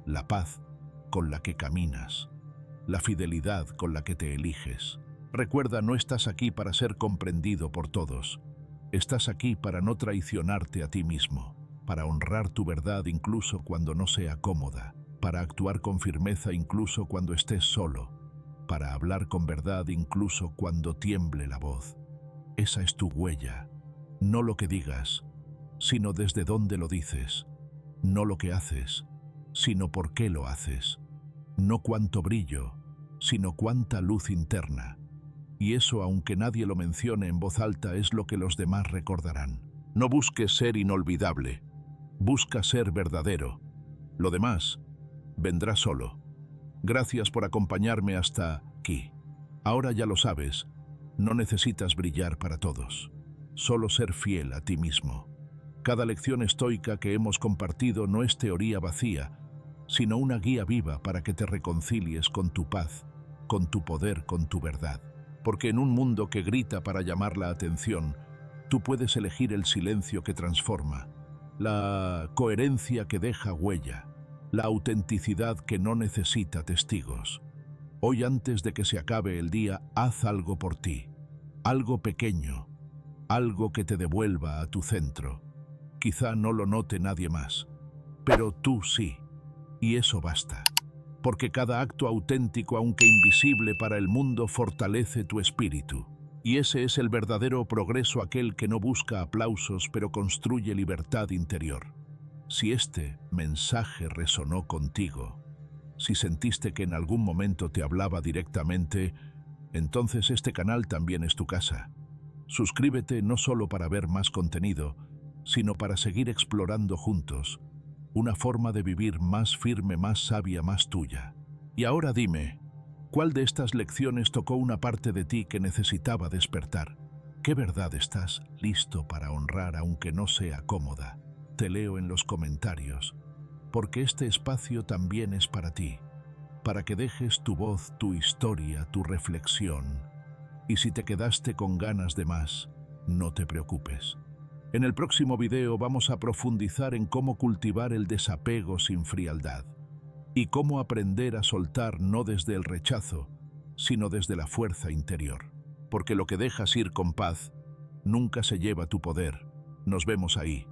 la paz con la que caminas, la fidelidad con la que te eliges. Recuerda, no estás aquí para ser comprendido por todos. Estás aquí para no traicionarte a ti mismo, para honrar tu verdad incluso cuando no sea cómoda, para actuar con firmeza incluso cuando estés solo, para hablar con verdad incluso cuando tiemble la voz. Esa es tu huella, no lo que digas, sino desde dónde lo dices, no lo que haces, sino por qué lo haces, no cuánto brillo, sino cuánta luz interna. Y eso, aunque nadie lo mencione en voz alta, es lo que los demás recordarán. No busques ser inolvidable, busca ser verdadero. Lo demás vendrá solo. Gracias por acompañarme hasta aquí. Ahora ya lo sabes, no necesitas brillar para todos, solo ser fiel a ti mismo. Cada lección estoica que hemos compartido no es teoría vacía, sino una guía viva para que te reconcilies con tu paz, con tu poder, con tu verdad. Porque en un mundo que grita para llamar la atención, tú puedes elegir el silencio que transforma, la coherencia que deja huella, la autenticidad que no necesita testigos. Hoy, antes de que se acabe el día, haz algo por ti. Algo pequeño, algo que te devuelva a tu centro. Quizá no lo note nadie más, pero tú sí. Y eso basta. Porque cada acto auténtico, aunque invisible para el mundo, fortalece tu espíritu. Y ese es el verdadero progreso, aquel que no busca aplausos, pero construye libertad interior. Si este mensaje resonó contigo, si sentiste que en algún momento te hablaba directamente, entonces este canal también es tu casa. Suscríbete no solo para ver más contenido, sino para seguir explorando juntos una forma de vivir más firme, más sabia, más tuya. Y ahora dime, ¿cuál de estas lecciones tocó una parte de ti que necesitaba despertar? ¿Qué verdad estás listo para honrar aunque no sea cómoda? Te leo en los comentarios, porque este espacio también es para ti, para que dejes tu voz, tu historia, tu reflexión. Y si te quedaste con ganas de más, no te preocupes. En el próximo video vamos a profundizar en cómo cultivar el desapego sin frialdad y cómo aprender a soltar no desde el rechazo, sino desde la fuerza interior. Porque lo que dejas ir con paz nunca se lleva tu poder. Nos vemos ahí.